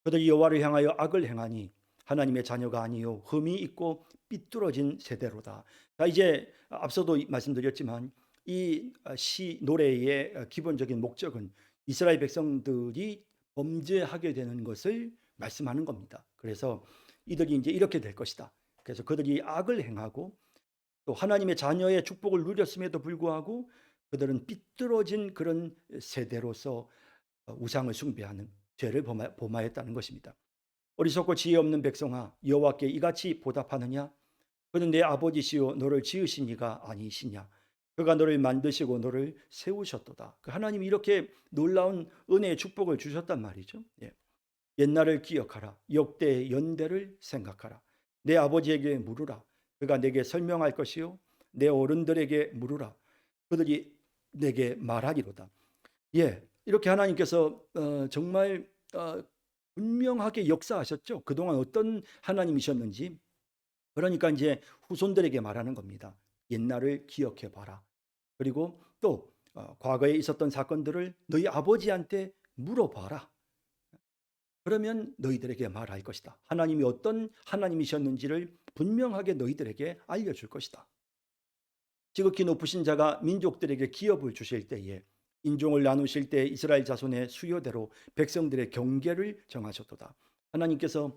그들이 여호와를 향하여 악을 행하니 하나님의 자녀가 아니요 흠이 있고 삐뚤어진 세대로다. 자, 이제 앞서도 말씀드렸지만 이 노래의 기본적인 목적은 이스라엘 백성들이 범죄하게 되는 것을 말씀하는 겁니다. 그래서 이들이 이제 이렇게 될 것이다. 그래서 그들이 악을 행하고 또 하나님의 자녀의 축복을 누렸음에도 불구하고 그들은 삐뚤어진 그런 세대로서 우상을 숭배하는 죄를 범하였다는 것입니다. 어리석고 지혜 없는 백성아, 여호와께 이같이 보답하느냐? 그는 내 아버지시요 너를 지으신 이가 아니시냐? 그가 너를 만드시고 너를 세우셨도다. 하나님이 이렇게 놀라운 은혜의 축복을 주셨단 말이죠. 예. 옛날을 기억하라. 역대의 연대를 생각하라. 내 아버지에게 물으라. 그가 내게 설명할 것이요 내 어른들에게 물으라. 그들이 내게 말하리로다. 예, 이렇게 하나님께서 정말 분명하게 역사하셨죠. 그동안 어떤 하나님이셨는지. 그러니까 이제 후손들에게 말하는 겁니다. 옛날을 기억해 봐라. 그리고 또 과거에 있었던 사건들을 너희 아버지한테 물어봐라. 그러면 너희들에게 말할 것이다. 하나님이 어떤 하나님이셨는지를 분명하게 너희들에게 알려줄 것이다. 지극히 높으신 자가 민족들에게 기업을 주실 때에 인종을 나누실 때 이스라엘 자손의 수요대로 백성들의 경계를 정하셨도다. 하나님께서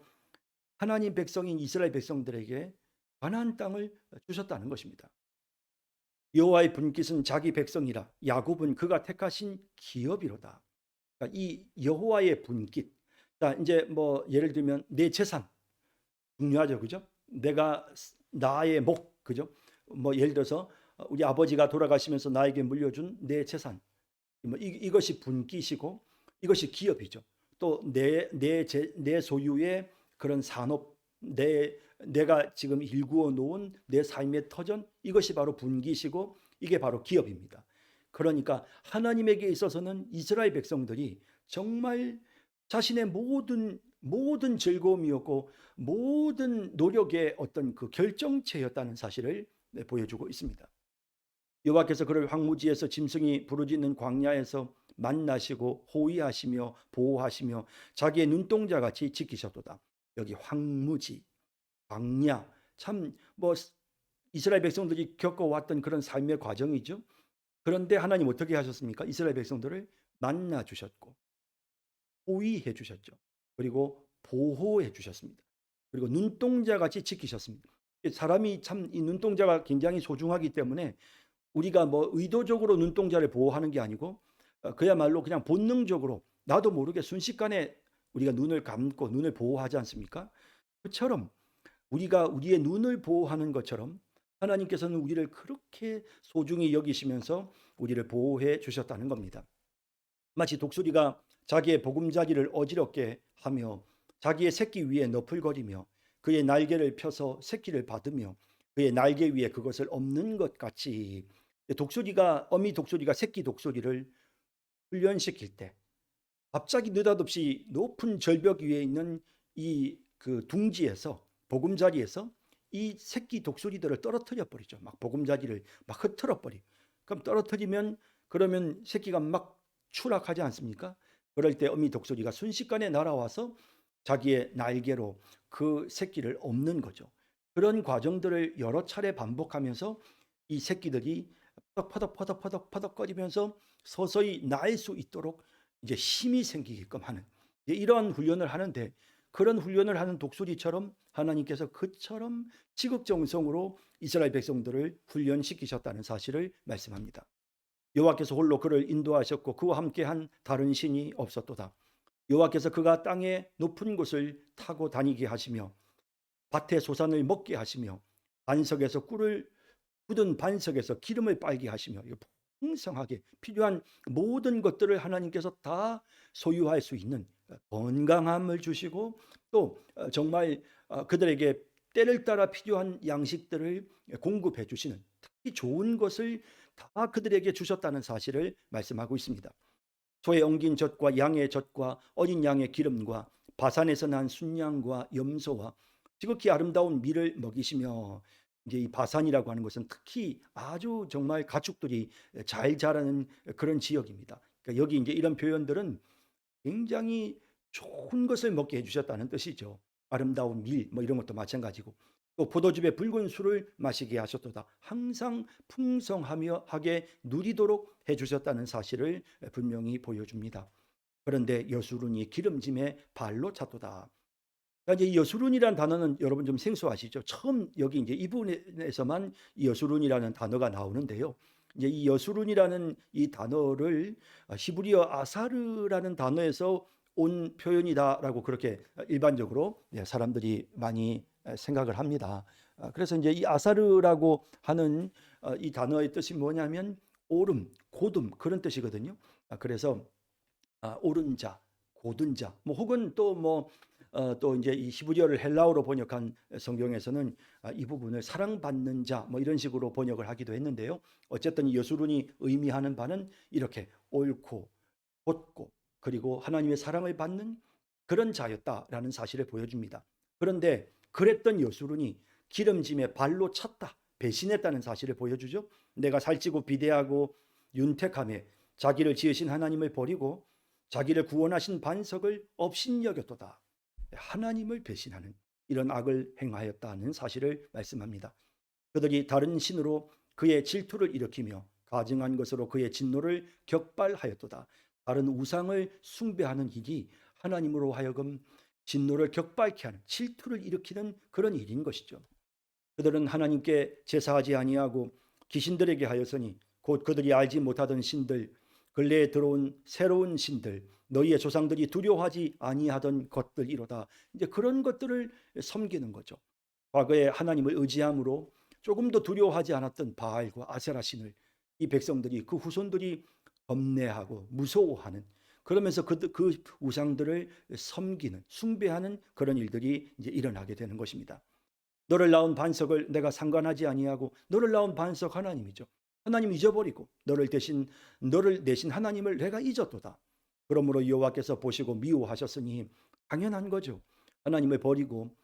하나님 백성인 이스라엘 백성들에게 가나안 땅을 주셨다는 것입니다. 여호와의 분깃은 자기 백성이라 야곱은 그가 택하신 기업이로다. 그러니까 이 여호와의 분깃. 자, 이제 뭐 예를 들면 내 재산 중요하죠, 그죠? 내가 나의 목, 그죠? 뭐 예를 들어서 우리 아버지가 돌아가시면서 나에게 물려준 내 재산, 뭐 이것이 분깃이고 이것이 기업이죠. 또 내 소유의 그런 산업, 내가 지금 일구어 놓은 내 삶의 터전, 이것이 바로 분깃이고 이게 바로 기업입니다. 그러니까 하나님에게 있어서는 이스라엘 백성들이 정말 자신의 모든 즐거움이었고 모든 노력의 어떤 그 결정체였다는 사실을 보여주고 있습니다. 여호와께서 그를 황무지에서 짐승이 부르짖는 광야에서 만나시고 호위하시며 보호하시며 자기의 눈동자같이 지키셨도다. 여기 황무지, 광야, 참 뭐 이스라엘 백성들이 겪어왔던 그런 삶의 과정이죠. 그런데 하나님 어떻게 하셨습니까? 이스라엘 백성들을 만나 주셨고 호위해 주셨죠. 그리고 보호해 주셨습니다. 그리고 눈동자같이 지키셨습니다. 사람이 참 이 눈동자가 굉장히 소중하기 때문에 우리가 뭐 의도적으로 눈동자를 보호하는 게 아니고 그야말로 그냥 본능적으로 나도 모르게 순식간에 우리가 눈을 감고 눈을 보호하지 않습니까? 그처럼 우리가 우리의 눈을 보호하는 것처럼 하나님께서는 우리를 그렇게 소중히 여기시면서 우리를 보호해 주셨다는 겁니다. 마치 독수리가 자기의 보금자리를 어지럽게 하며 자기의 새끼 위에 너풀거리며 그의 날개를 펴서 새끼를 받으며 그의 날개 위에 그것을 엎는 것 같이 어미 독수리가 새끼 독수리를 훈련시킬 때 갑자기 느닷없이 높은 절벽 위에 있는 이 그 둥지에서 보금자리에서 이 새끼 독수리들을 떨어뜨려 버리죠. 막 보금자리를 막 흩트러 버리. 그럼 떨어뜨리면 그러면 새끼가 막 추락하지 않습니까? 그럴 때 어미 독수리가 순식간에 날아와서 자기의 날개로 그 새끼를 엎는 거죠. 그런 과정들을 여러 차례 반복하면서 이 새끼들이 퍼덕퍼덕거리면서 서서히 날 수 있도록 이제 힘이 생기게끔 하는 이러한 훈련을 하는데 그런 훈련을 하는 독수리처럼 하나님께서 그처럼 지극정성으로 이스라엘 백성들을 훈련시키셨다는 사실을 말씀합니다. 여호와께서 홀로 그를 인도하셨고 그와 함께한 다른 신이 없었도다. 여호와께서 그가 땅의 높은 곳을 타고 다니게 하시며 밭의 소산을 먹게 하시며 반석에서 꿀을 굳은 반석에서 기름을 빨게 하시며 풍성하게 필요한 모든 것들을 하나님께서 다 소유할 수 있는 건강함을 주시고 또 정말 그들에게 때를 따라 필요한 양식들을 공급해 주시는, 특히 좋은 것을 다 그들에게 주셨다는 사실을 말씀하고 있습니다. 소의 엉긴 젖과 양의 젖과 어린 양의 기름과 바산에서 난 순양과 염소와 지극히 아름다운 밀을 먹이시며, 이제 이 바산이라고 하는 것은 특히 아주 정말 가축들이 잘 자라는 그런 지역입니다. 그러니까 여기 이제 이런 표현들은 굉장히 좋은 것을 먹게 해주셨다는 뜻이죠. 아름다운 밀, 뭐 이런 것도 마찬가지고, 또 포도즙의 붉은 술을 마시게 하셨도다. 항상 풍성하며 하게 누리도록 해주셨다는 사실을 분명히 보여줍니다. 그런데 여수론이 기름짐에 발로 찼도다. 그러니까 이제 여수론이라는 단어는 여러분 좀 생소하시죠? 처음 여기 이제 이 부분에서만 이 여수론이라는 단어가 나오는데요. 이제 이 여수론이라는 이 단어를 히브리어 아사르라는 단어에서 온 표현이다라고 그렇게 일반적으로 사람들이 많이 생각을 합니다. 그래서 이제 이 아사르라고 하는 이 단어의 뜻이 뭐냐면 오름, 고듬 그런 뜻이거든요. 그래서 옳은 자, 고든 자, 뭐 혹은 또 이제 이 히브리어를 헬라어로 번역한 성경에서는 이 부분을 사랑받는 자, 뭐 이런 식으로 번역을 하기도 했는데요. 어쨌든 이 여수론이 의미하는 바는 이렇게 옳고 곧고 그리고 하나님의 사랑을 받는 그런 자였다라는 사실을 보여줍니다. 그런데 그랬던 여수론이 기름짐에 발로 찼다, 배신했다는 사실을 보여주죠. 내가 살찌고 비대하고 윤택함에 자기를 지으신 하나님을 버리고 자기를 구원하신 반석을 업신여겼도다. 하나님을 배신하는 이런 악을 행하였다는 사실을 말씀합니다. 그들이 다른 신으로 그의 질투를 일으키며 가증한 것으로 그의 진노를 격발하였도다. 다른 우상을 숭배하는 일이 하나님으로 하여금 진노를 격발케 하는, 질투를 일으키는 그런 일인 것이죠. 그들은 하나님께 제사하지 아니하고 귀신들에게 하였으니 곧 그들이 알지 못하던 신들, 근래에 들어온 새로운 신들, 너희의 조상들이 두려워하지 아니하던 것들이로다. 이제 그런 것들을 섬기는 거죠. 과거에 하나님을 의지함으로 조금 더 두려워하지 않았던 바알과 아세라 신을 이 백성들이, 그 후손들이 겁내하고 무서워하는, 그러면서 그 우상들을 섬기는, 숭배하는 그런 일들이 이제 일어나게 되는 것입니다. 너를 낳은 반석을 내가 상관하지 아니하고, 너를 낳은 반석 하나님이죠. 하나님 잊어버리고 너를 내신 하나님을 내가 잊었도다. 그러므로 여호와께서 보시고 미워하셨으니 당연한 거죠. 하나님을 버리고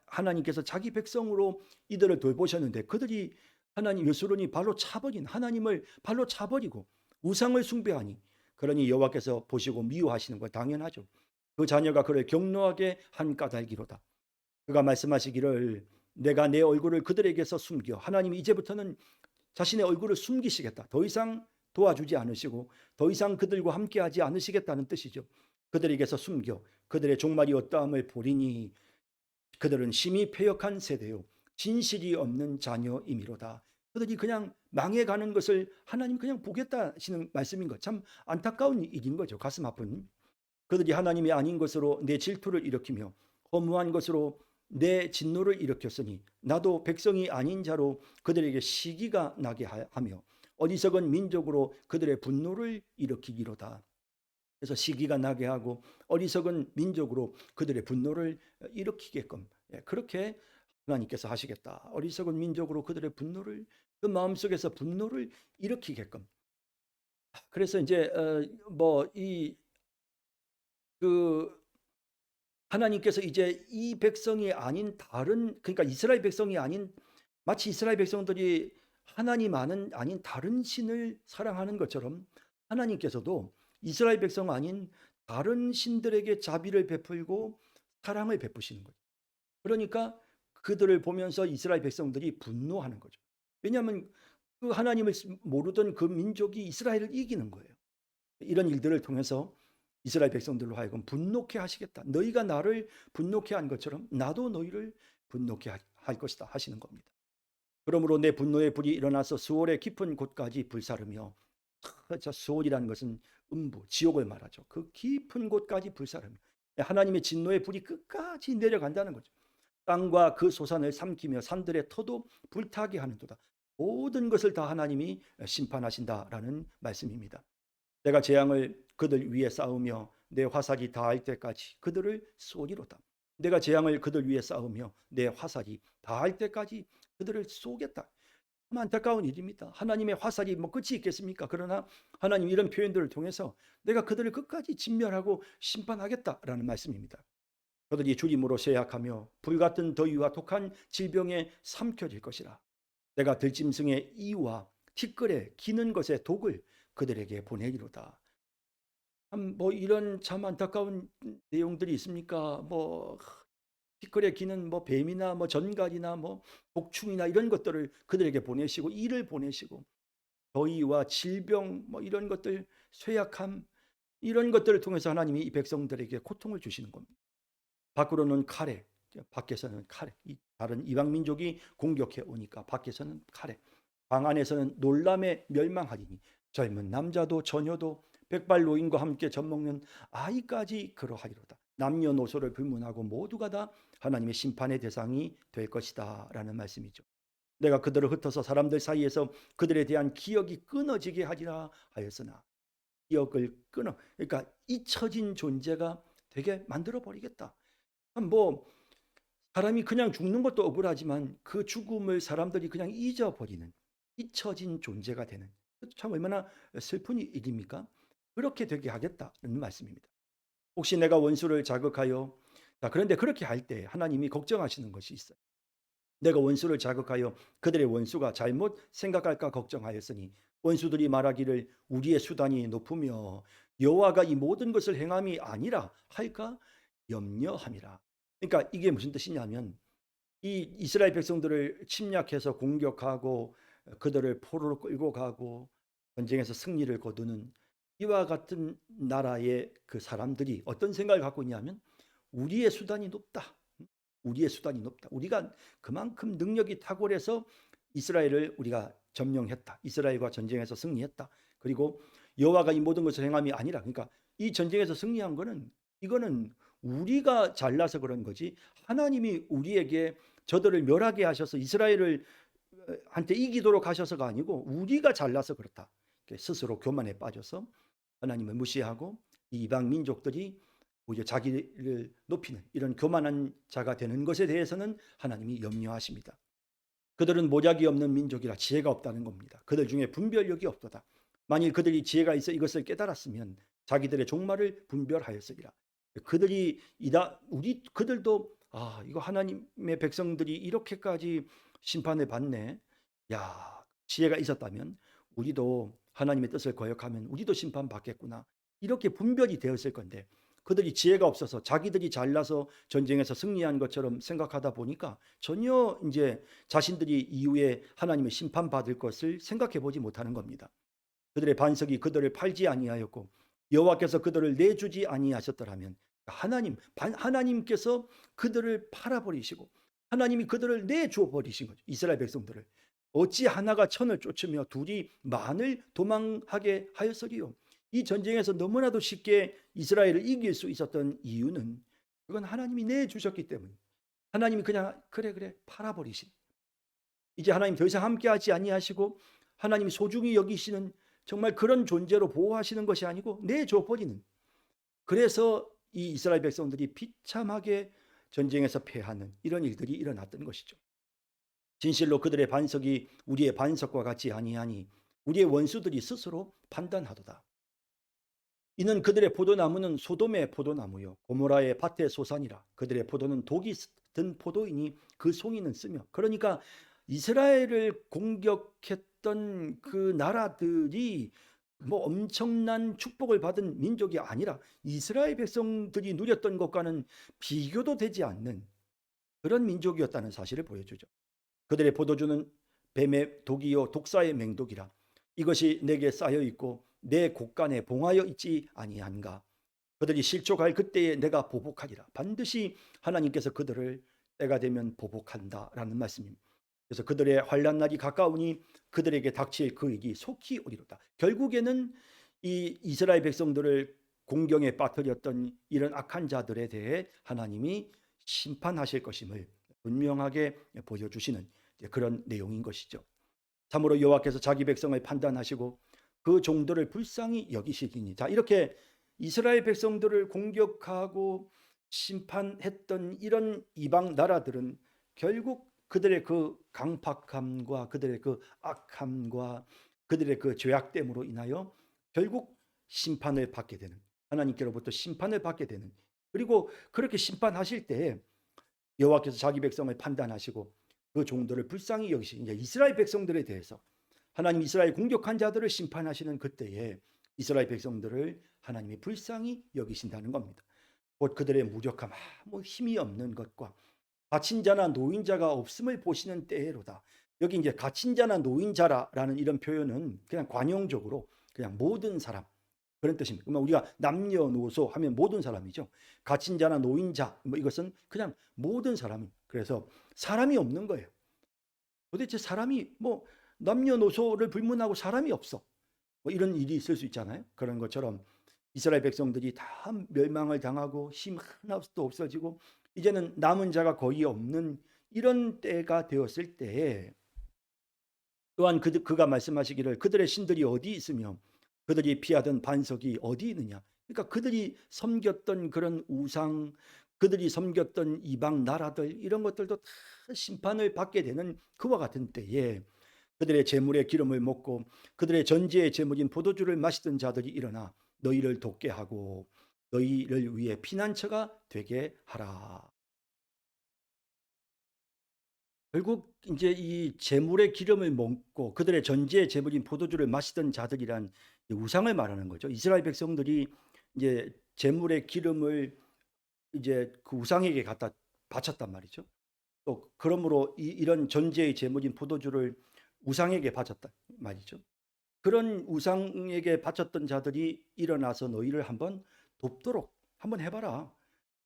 하나님께서 자기 백성으로 이들을 돌보셨는데 그들이 하나님 여수론이 발로 차버린 하나님을 발로 차버리고 우상을 숭배하니, 그러니 여호와께서 보시고 미워하시는 거 당연하죠. 그 자녀가 그를 경노하게 한 까닭이로다. 그가 말씀하시기를 내가 내 얼굴을 그들에게서 숨겨, 하나님이 이제부터는 자신의 얼굴을 숨기시겠다. 더 이상 도와주지 않으시고 더 이상 그들과 함께하지 않으시겠다는 뜻이죠. 그들에게서 숨겨 그들의 종말이 어떠함을 보리니 그들은 심히 패역한 세대요 진실이 없는 자녀이미로다. 그들이 그냥 망해가는 것을 하나님 그냥 보겠다 하시는 말씀인 것, 참 안타까운 일인 거죠. 가슴 아픈. 그들이 하나님이 아닌 것으로 내 질투를 일으키며 허무한 것으로 내 진노를 일으켰으니 나도 백성이 아닌 자로 그들에게 시기가 나게 하며 어리석은 민족으로 그들의 분노를 일으키기로다. 그래서 시기가 나게 하고 어리석은 민족으로 그들의 분노를 일으키게끔, 그렇게 하나님께서 하시겠다. 어리석은 민족으로 그들의 분노를, 그 마음속에서 분노를 일으키게끔. 그래서 이제 하나님께서 이제 이 백성이 아닌 다른, 그러니까 이스라엘 백성이 아닌, 마치 이스라엘 백성들이 하나님 아닌 다른 신을 사랑하는 것처럼 하나님께서도 이스라엘 백성 아닌 다른 신들에게 자비를 베풀고 사랑을 베푸시는 거죠. 그러니까 그들을 보면서 이스라엘 백성들이 분노하는 거죠. 왜냐하면 그 하나님을 모르던 그 민족이 이스라엘을 이기는 거예요. 이런 일들을 통해서 이스라엘 백성들로 하여금 분노케 하시겠다. 너희가 나를 분노케 한 것처럼 나도 너희를 분노케 할 것이다 하시는 겁니다. 그러므로 내 분노의 불이 일어나서 수월의 깊은 곳까지 불사르며, 수월이라는 것은 음부, 지옥을 말하죠. 그 깊은 곳까지 불사르며 하나님의 진노의 불이 끝까지 내려간다는 거죠. 땅과 그 소산을 삼키며 산들의 터도 불타게 하는도다. 모든 것을 다 하나님이 심판하신다라는 말씀입니다. 내가 재앙을 그들 위에 쌓으며 내 화살이 닿을 때까지 그들을 쏘리로다. 내가 재앙을 그들 위에 쌓으며 내 화살이 닿을 때까지 그들을 쏘겠다. 참 안타까운 일입니다. 하나님의 화살이 뭐 끝이 있겠습니까? 그러나 하나님 이런 표현들을 통해서 내가 그들을 끝까지 진멸하고 심판하겠다라는 말씀입니다. 그들이 주림으로 쇠약하며 불같은 더위와 독한 질병에 삼켜질 것이라. 내가 들짐승의 이와 티끌에 기는 것의 독을 그들에게 보내리로다. 참 뭐 이런 참 안타까운 내용들이 있습니까? 뭐 티끌에 기는 뭐 뱀이나 뭐 전갈이나 뭐 독충이나 이런 것들을 그들에게 보내시고 이를 보내시고 더위와 질병 뭐 이런 것들 쇠약함 이런 것들을 통해서 하나님이 이 백성들에게 고통을 주시는 겁니다. 밖으로는 칼에 밖에서는 칼에 다른 이방 민족이 공격해 오니까 밖에서는 칼에 방 안에서는 놀람에 멸망하리니 젊은 남자도 처녀도 백발 노인과 함께 젖먹는 아이까지 그러하리로다. 남녀노소를 불문하고 모두가 다 하나님의 심판의 대상이 될 것이다 라는 말씀이죠. 내가 그들을 흩어서 사람들 사이에서 그들에 대한 기억이 끊어지게 하리라 하였으나 기억을 끊어 그러니까 잊혀진 존재가 되게 만들어 버리겠다. 뭐 사람이 그냥 죽는 것도 억울하지만 그 죽음을 사람들이 그냥 잊어버리는 잊혀진 존재가 되는 참 얼마나 슬픈 일입니까? 그렇게 되게 하겠다는 말씀입니다. 혹시 내가 원수를 자극하여 그런데 그렇게 할 때 하나님이 걱정하시는 것이 있어요. 내가 원수를 자극하여 그들의 원수가 잘못 생각할까 걱정하였으니 원수들이 말하기를 우리의 수단이 높으며 여호와가 이 모든 것을 행함이 아니라 할까 염려함이라. 그러니까 이게 무슨 뜻이냐면 이 이스라엘 백성들을 침략해서 공격하고 그들을 포로로 끌고 가고 전쟁에서 승리를 거두는 이와 같은 나라의 그 사람들이 어떤 생각을 갖고 있냐면 우리의 수단이 높다. 우리의 수단이 높다. 우리가 그만큼 능력이 탁월해서 이스라엘을 우리가 점령했다. 이스라엘과 전쟁에서 승리했다. 그리고 여호와가 이 모든 것을 행함이 아니라 그러니까 이 전쟁에서 승리한 거는 이거는 우리가 잘나서 그런 거지 하나님이 우리에게 저들을 멸하게 하셔서 이스라엘을 한테 이기도록 하셔서가 아니고 우리가 잘나서 그렇다. 스스로 교만에 빠져서 하나님을 무시하고 이방 민족들이 오히려 자기를 높이는 이런 교만한 자가 되는 것에 대해서는 하나님이 염려하십니다. 그들은 모략이 없는 민족이라 지혜가 없다는 겁니다. 그들 중에 분별력이 없도다. 만일 그들이 지혜가 있어 이것을 깨달았으면 자기들의 종말을 분별하였으리라. 그들도 이거 하나님의 백성들이 이렇게까지 심판을 받네. 야, 지혜가 있었다면 우리도 하나님의 뜻을 거역하면 우리도 심판받겠구나. 이렇게 분별이 되었을 건데 그들이 지혜가 없어서 자기들이 잘나서 전쟁에서 승리한 것처럼 생각하다 보니까 전혀 이제 자신들이 이후에 하나님의 심판받을 것을 생각해 보지 못하는 겁니다. 그들의 반석이 그들을 팔지 아니하였고 여호와께서 그들을 내주지 아니하셨더라면 하나님께서 그들을 팔아버리시고 하나님이 그들을 내줘 버리신 거죠. 이스라엘 백성들을 어찌 하나가 천을 쫓으며 둘이 만을 도망하게 하였으리요. 이 전쟁에서 너무나도 쉽게 이스라엘을 이길 수 있었던 이유는 그건 하나님이 내주셨기 때문에 하나님이 그냥 그래 팔아버리신 이제 하나님 더 이상 함께하지 아니하시고 하나님이 소중히 여기시는 정말 그런 존재로 보호하시는 것이 아니고 내줘버리는 그래서 이 이스라엘 백성들이 비참하게 전쟁에서 패하는 이런 일들이 일어났던 것이죠. 진실로 그들의 반석이 우리의 반석과 같지 아니하니 우리의 원수들이 스스로 판단하도다. 이는 그들의 포도나무는 소돔의 포도나무요 고모라의 밭의 소산이라. 그들의 포도는 독이 든 포도이니 그 송이는 쓰며. 그러니까 이스라엘을 공격했던 그 나라들이 뭐 엄청난 축복을 받은 민족이 아니라 이스라엘 백성들이 누렸던 것과는 비교도 되지 않는 그런 민족이었다는 사실을 보여주죠. 그들의 포도주는 뱀의 독이요 독사의 맹독이라. 이것이 내게 쌓여 있고 내 곳간에 봉하여 있지 아니한가. 그들이 실족할 그때에 내가 보복하리라. 반드시 하나님께서 그들을 때가 되면 보복한다라는 말씀입니다. 그래서 그들의 환난 날이 가까우니 그들에게 닥칠 그 일이 속히 오리로다. 결국에는 이 이스라엘 백성들을 공경에 빠뜨렸던 이런 악한 자들에 대해 하나님이 심판하실 것임을 분명하게 보여주시는 그런 내용인 것이죠. 참으로 여호와께서 자기 백성을 판단하시고 그 종들을 불쌍히 여기시리니. 자, 이렇게 이스라엘 백성들을 공격하고 심판했던 이런 이방 나라들은 결국 그들의 그 강팍함과 그들의 그 악함과 그들의 그 죄악됨으로 인하여 결국 심판을 받게 되는, 하나님께로부터 심판을 받게 되는, 그리고 그렇게 심판하실 때에 여호와께서 자기 백성을 판단하시고 그 종들을 불쌍히 여기시는, 이스라엘 백성들에 대해서 하나님 이스라엘 공격한 자들을 심판하시는 그때에 이스라엘 백성들을 하나님이 불쌍히 여기신다는 겁니다. 곧 그들의 무력함, 뭐 힘이 없는 것과 갇힌 자나 노인자가 없음을 보시는 때로다. 여기 이제 갇힌 자나 노인자라는 이런 표현은 그냥 관용적으로 그냥 모든 사람, 그런 뜻입니다. 그러면 우리가 남녀노소 하면 모든 사람이죠. 갇힌 자나 노인자, 뭐 이것은 그냥 모든 사람이. 그래서 사람이 없는 거예요. 도대체 사람이 뭐 남녀노소를 불문하고 사람이 없어. 뭐 이런 일이 있을 수 있잖아요. 그런 것처럼 이스라엘 백성들이 다 멸망을 당하고 힘 하나도 없어지고 이제는 남은 자가 거의 없는 이런 때가 되었을 때에 또한 그가 말씀하시기를 그들의 신들이 어디 있으며 그들이 피하던 반석이 어디 있느냐. 그러니까 그들이 섬겼던 그런 우상, 그들이 섬겼던 이방 나라들, 이런 것들도 다 심판을 받게 되는 그와 같은 때에 그들의 재물의 기름을 먹고 그들의 전제의 재물인 포도주를 마시던 자들이 일어나 너희를 돕게 하고 너희를 위해 피난처가 되게 하라. 결국 이제 이 재물의 기름을 먹고 그들의 전제의 재물인 포도주를 마시던 자들이란 우상을 말하는 거죠. 이스라엘 백성들이 이제 재물의 기름을 이제 그 우상에게 갖다 바쳤단 말이죠. 또 그러므로 이런 전제의 재물인 포도주를 우상에게 바쳤단 말이죠. 그런 우상에게 바쳤던 자들이 일어나서 너희를 한번 돕도록 한번 해봐라.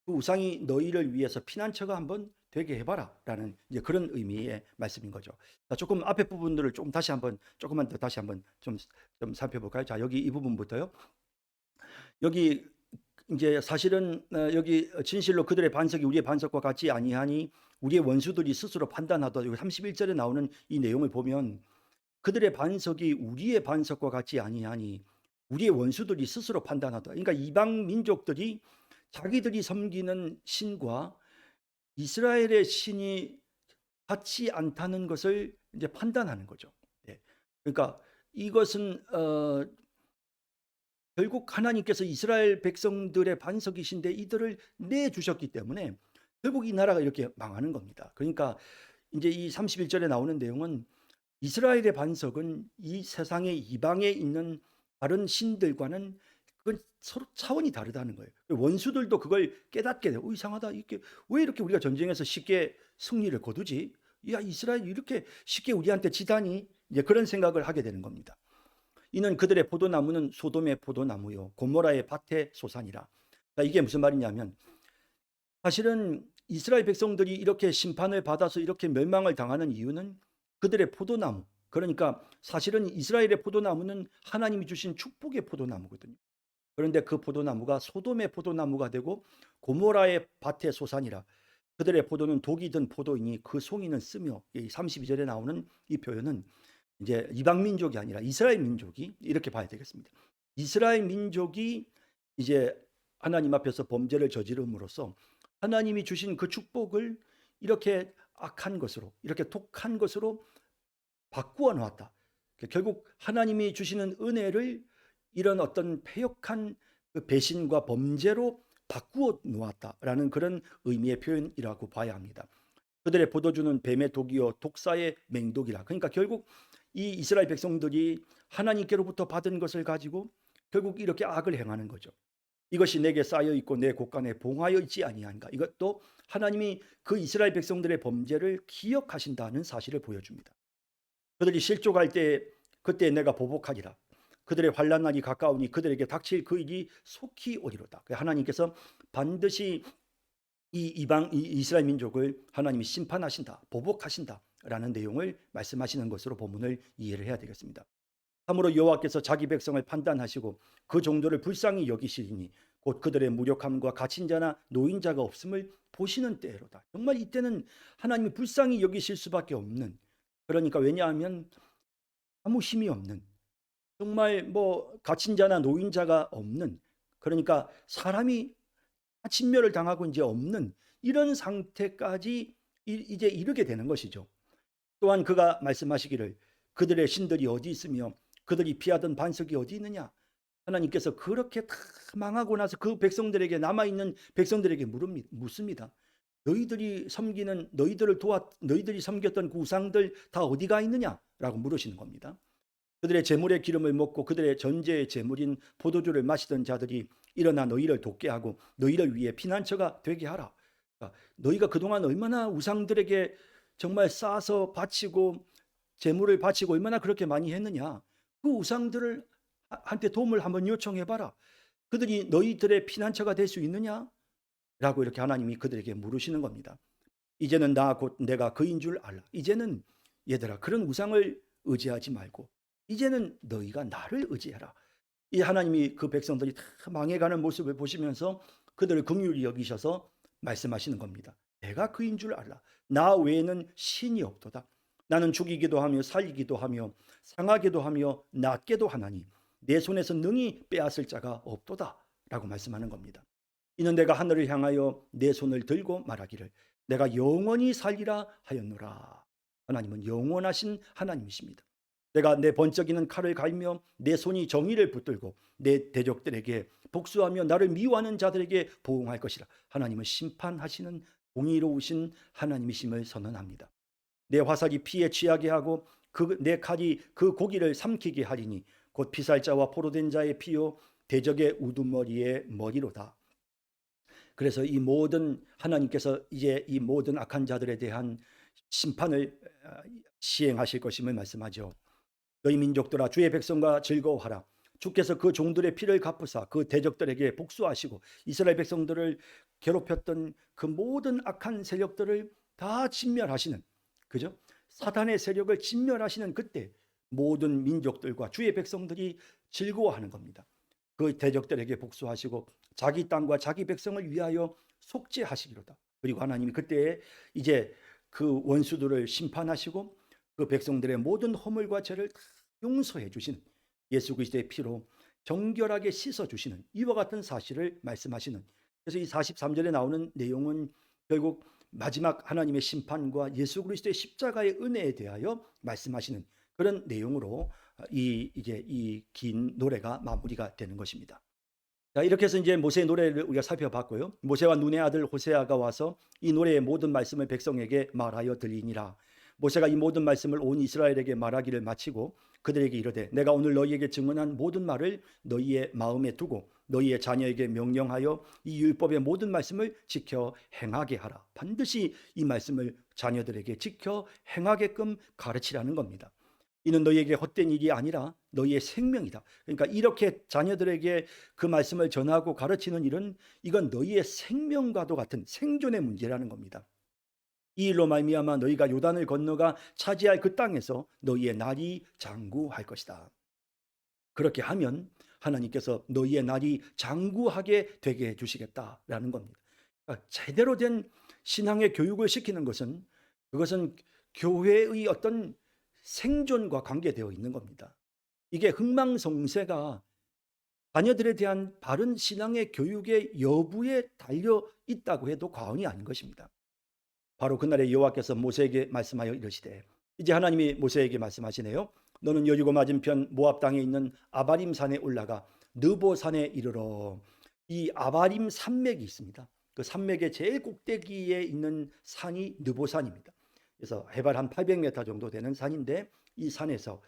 그 우상이 너희를 위해서 피난처가 한번 되게 해봐라라는 이제 그런 의미의 말씀인 거죠. 자, 조금 앞에 부분들을 좀 다시 한번 조금만 더 다시 한번 좀 살펴볼까요? 자, 여기 이 부분부터요. 여기 이제 사실은 여기 진실로 그들의 반석이 우리의 반석과 같지 아니하니 우리의 원수들이 스스로 판단하도다. 여기 31절에 나오는 이 내용을 보면 그들의 반석이 우리의 반석과 같지 아니하니 우리의 원수들이 스스로 판단하다. 그러니까 이방 민족들이 자기들이 섬기는 신과 이스라엘의 신이 같지 않다는 것을 이제 판단하는 거죠. 예. 그러니까 이것은 결국 하나님께서 이스라엘 백성들의 반석이신데 이들을 내주셨기 때문에 결국 이 나라가 이렇게 망하는 겁니다. 그러니까 이제 이 31절에 나오는 내용은 이스라엘의 반석은 이 세상의 이방에 있는 다른 신들과는 그건 서로 차원이 다르다는 거예요. 원수들도 그걸 깨닫게 돼요. 이상하다. 왜 이렇게 우리가 전쟁에서 쉽게 승리를 거두지? 야, 이스라엘이 이렇게 쉽게 우리한테 지다니? 이제 그런 생각을 하게 되는 겁니다. 이는 그들의 포도나무는 소돔의 포도나무요 고모라의 밭의 소산이라. 이게 무슨 말이냐면 사실은 이스라엘 백성들이 이렇게 심판을 받아서 이렇게 멸망을 당하는 이유는 그들의 포도나무, 그러니까 사실은 이스라엘의 포도나무는 하나님이 주신 축복의 포도나무거든요. 그런데 그 포도나무가 소돔의 포도나무가 되고 고모라의 밭의 소산이라. 그들의 포도는 독이 든 포도이니 그 송이는 쓰며. 이 32절에 나오는 이 표현은 이제 이방 민족이 아니라 이스라엘 민족이 이렇게 봐야 되겠습니다. 이스라엘 민족이 이제 하나님 앞에서 범죄를 저지름으로써 하나님이 주신 그 축복을 이렇게 악한 것으로, 이렇게 독한 것으로 바꾸어 놓았다. 결국 하나님이 주시는 은혜를 이런 어떤 패역한 그 배신과 범죄로 바꾸어 놓았다라는 그런 의미의 표현이라고 봐야 합니다. 그들의 포도주는 뱀의 독이요 독사의 맹독이라. 그러니까 결국 이 이스라엘 백성들이 하나님께로부터 받은 것을 가지고 결국 이렇게 악을 행하는 거죠. 이것이 내게 쌓여 있고 내 곳간에 봉하여 있지 아니한가. 이것도 하나님이 그 이스라엘 백성들의 범죄를 기억하신다는 사실을 보여줍니다. 그들이 실족할 때 그때 내가 보복하리라. 그들의 환난 날이 가까우니 그들에게 닥칠 그 일이 속히 오리로다. 하나님께서 반드시 이 이스라엘 민족을 하나님이 심판하신다, 보복하신다라는 내용을 말씀하시는 것으로 본문을 이해를 해야 되겠습니다. 참으로 여호와께서 자기 백성을 판단하시고 그 종들을 불쌍히 여기시리니 곧 그들의 무력함과 갇힌 자나 노인자가 없음을 보시는 때로다. 정말 이때는 하나님이 불쌍히 여기실 수밖에 없는, 그러니까 왜냐하면 아무 힘이 없는, 정말 뭐 갇힌 자나 노인자가 없는, 그러니까 사람이 진멸을 당하고 이제 없는 이런 상태까지 이제 이르게 되는 것이죠. 또한 그가 말씀하시기를 그들의 신들이 어디 있으며 그들이 피하던 반석이 어디 있느냐. 하나님께서 그렇게 다 망하고 나서 그 백성들에게, 남아있는 백성들에게 묻습니다. 너희들이 섬기는, 너희들이 섬겼던 그 우상들 다 어디가 있느냐라고 물으시는 겁니다. 그들의 제물의 기름을 먹고 그들의 전제의 제물인 포도주를 마시던 자들이 일어나 너희를 돕게 하고 너희를 위해 피난처가 되게 하라. 그러니까 너희가 그동안 얼마나 우상들에게 정말 쌓아서 바치고 제물을 바치고 얼마나 그렇게 많이 했느냐. 그 우상들을 한테 도움을 한번 요청해봐라. 그들이 너희들의 피난처가 될 수 있느냐? 라고 이렇게 하나님이 그들에게 물으시는 겁니다. 이제는 나 곧 내가 그인 줄 알라. 이제는 얘들아, 그런 우상을 의지하지 말고 이제는 너희가 나를 의지해라. 이 하나님이 그 백성들이 다 망해가는 모습을 보시면서 그들을 긍휼히 여기셔서 말씀하시는 겁니다. 내가 그인 줄 알라. 나 외에는 신이 없도다. 나는 죽이기도 하며 살리기도 하며 상하기도 하며 낫게도 하나니 내 손에서 능히 빼앗을 자가 없도다. 라고 말씀하는 겁니다. 이는 내가 하늘을 향하여 내 손을 들고 말하기를 내가 영원히 살리라 하였노라. 하나님은 영원하신 하나님이십니다. 내가 내 번쩍이는 칼을 갈며 내 손이 정의를 붙들고 내 대적들에게 복수하며 나를 미워하는 자들에게 보응할 것이라. 하나님은 심판하시는 공의로우신 하나님이심을 선언합니다. 내 화살이 피에 취하게 하고 내 칼이 그 고기를 삼키게 하리니 곧 피살자와 포로된 자의 피요 대적의 우두머리의 머리로다. 그래서 이 모든, 하나님께서 이제 이 모든 악한 자들에 대한 심판을 시행하실 것임을 말씀하죠. 너희 민족들아 주의 백성과 즐거워하라. 주께서 그 종들의 피를 갚으사 그 대적들에게 복수하시고 이스라엘 백성들을 괴롭혔던 그 모든 악한 세력들을 다 진멸하시는, 그죠? 사탄의 세력을 진멸하시는 그때 모든 민족들과 주의 백성들이 즐거워하는 겁니다. 그 대적들에게 복수하시고 자기 땅과 자기 백성을 위하여 속죄하시기로다. 그리고 하나님이 그때 이제 그 원수들을 심판하시고 그 백성들의 모든 허물과 죄를 다 용서해 주시는, 예수 그리스도의 피로 정결하게 씻어 주시는 이와 같은 사실을 말씀하시는. 그래서 이 43절에 나오는 내용은 결국 마지막 하나님의 심판과 예수 그리스도의 십자가의 은혜에 대하여 말씀하시는 그런 내용으로 이제 이 긴 노래가 마무리가 되는 것입니다. 자, 이렇게 해서 이제 모세의 노래를 우리가 살펴봤고요. 모세와 눈의 아들 호세아가 와서 이 노래의 모든 말씀을 백성에게 말하여 들리니라. 모세가 이 모든 말씀을 온 이스라엘에게 말하기를 마치고 그들에게 이르되 내가 오늘 너희에게 증언한 모든 말을 너희의 마음에 두고 너희의 자녀에게 명령하여 이 율법의 모든 말씀을 지켜 행하게 하라. 반드시 이 말씀을 자녀들에게 지켜 행하게끔 가르치라는 겁니다. 이는 너희에게 헛된 일이 아니라 너희의 생명이다. 그러니까 이렇게 자녀들에게 그 말씀을 전하고 가르치는 일은 이건 너희의 생명과도 같은 생존의 문제라는 겁니다. 이 일로 말미암아 너희가 요단을 건너가 차지할 그 땅에서 너희의 날이 장구할 것이다. 그렇게 하면 하나님께서 너희의 날이 장구하게 되게 해주시겠다라는 겁니다. 그러니까 제대로 된 신앙의 교육을 시키는 것은, 그것은 교회의 어떤 생존과 관계되어 있는 겁니다. 이게 흥망성쇠가 자녀들에 대한 바른 신앙의 교육의 여부에 달려 있다고 해도 과언이 아닌 것입니다. 바로 그날에 여호와께서 모세에게 말씀하여 이르시되, 이제 하나님이 모세에게 말씀하시네요. 너는 여리고 맞은편 모압 땅에 있는 아바림 산에 올라가 느보 산에 이르러. 이 아바림 산맥이 있습니다. 그 산맥의 제일 꼭대기에 있는 산이 느보 산입니다. 그래서 해발 한 800m 정도 되는 산인데 이 산에서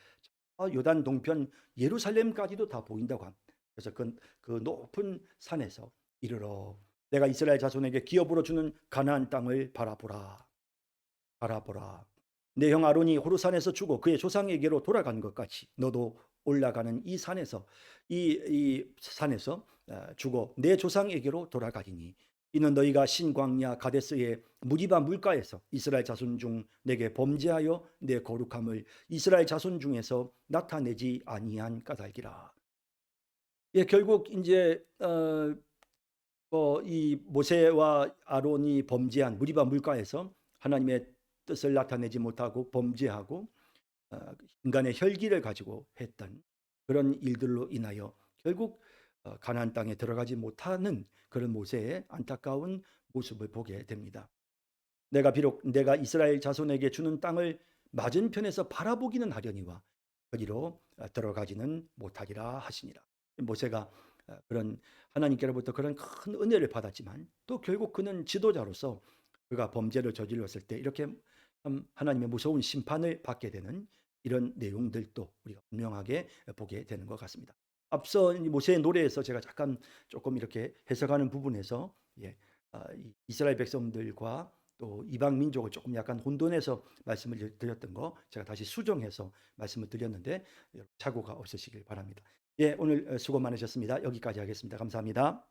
요단 동편 예루살렘까지도 다 보인다고 합니다. 그래서 그 높은 산에서 이르러 내가 이스라엘 자손에게 기업으로 주는 가나안 땅을 바라보라. 바라보라. 내 형 아론이 호르산에서 죽어 그의 조상에게로 돌아간 것 같이 너도 올라가는 이 산에서 이 산에서 죽어 내 조상에게로 돌아가리니 이는 너희가 신광야 가데스의 무리바 물가에서 이스라엘 자손 중 내게 범죄하여 내 거룩함을 이스라엘 자손 중에서 나타내지 아니한 까닭이라. 예, 결국 이제 이 모세와 아론이 범죄한 무리바 물가에서 하나님의 뜻을 나타내지 못하고 범죄하고 인간의 혈기를 가지고 했던 그런 일들로 인하여 결국 가나안 땅에 들어가지 못하는 그런 모세의 안타까운 모습을 보게 됩니다. 비록 내가 이스라엘 자손에게 주는 땅을 맞은편에서 바라보기는 하려니와 거기로 들어가지는 못하리라 하시니라. 모세가 그런 하나님께로부터 그런 큰 은혜를 받았지만 또 결국 그는 지도자로서 그가 범죄를 저질렀을 때 이렇게 하나님의 무서운 심판을 받게 되는 이런 내용들도 우리가 분명하게 보게 되는 것 같습니다. 앞서 모세의 노래에서 제가 잠깐 조금 이렇게 해석하는 부분에서 이스라엘 백성들과 또 이방 민족을 조금 약간 혼돈해서 말씀을 드렸던 거 제가 다시 수정해서 말씀을 드렸는데 착오가 없으시길 바랍니다. 오늘 수고 많으셨습니다. 여기까지 하겠습니다. 감사합니다.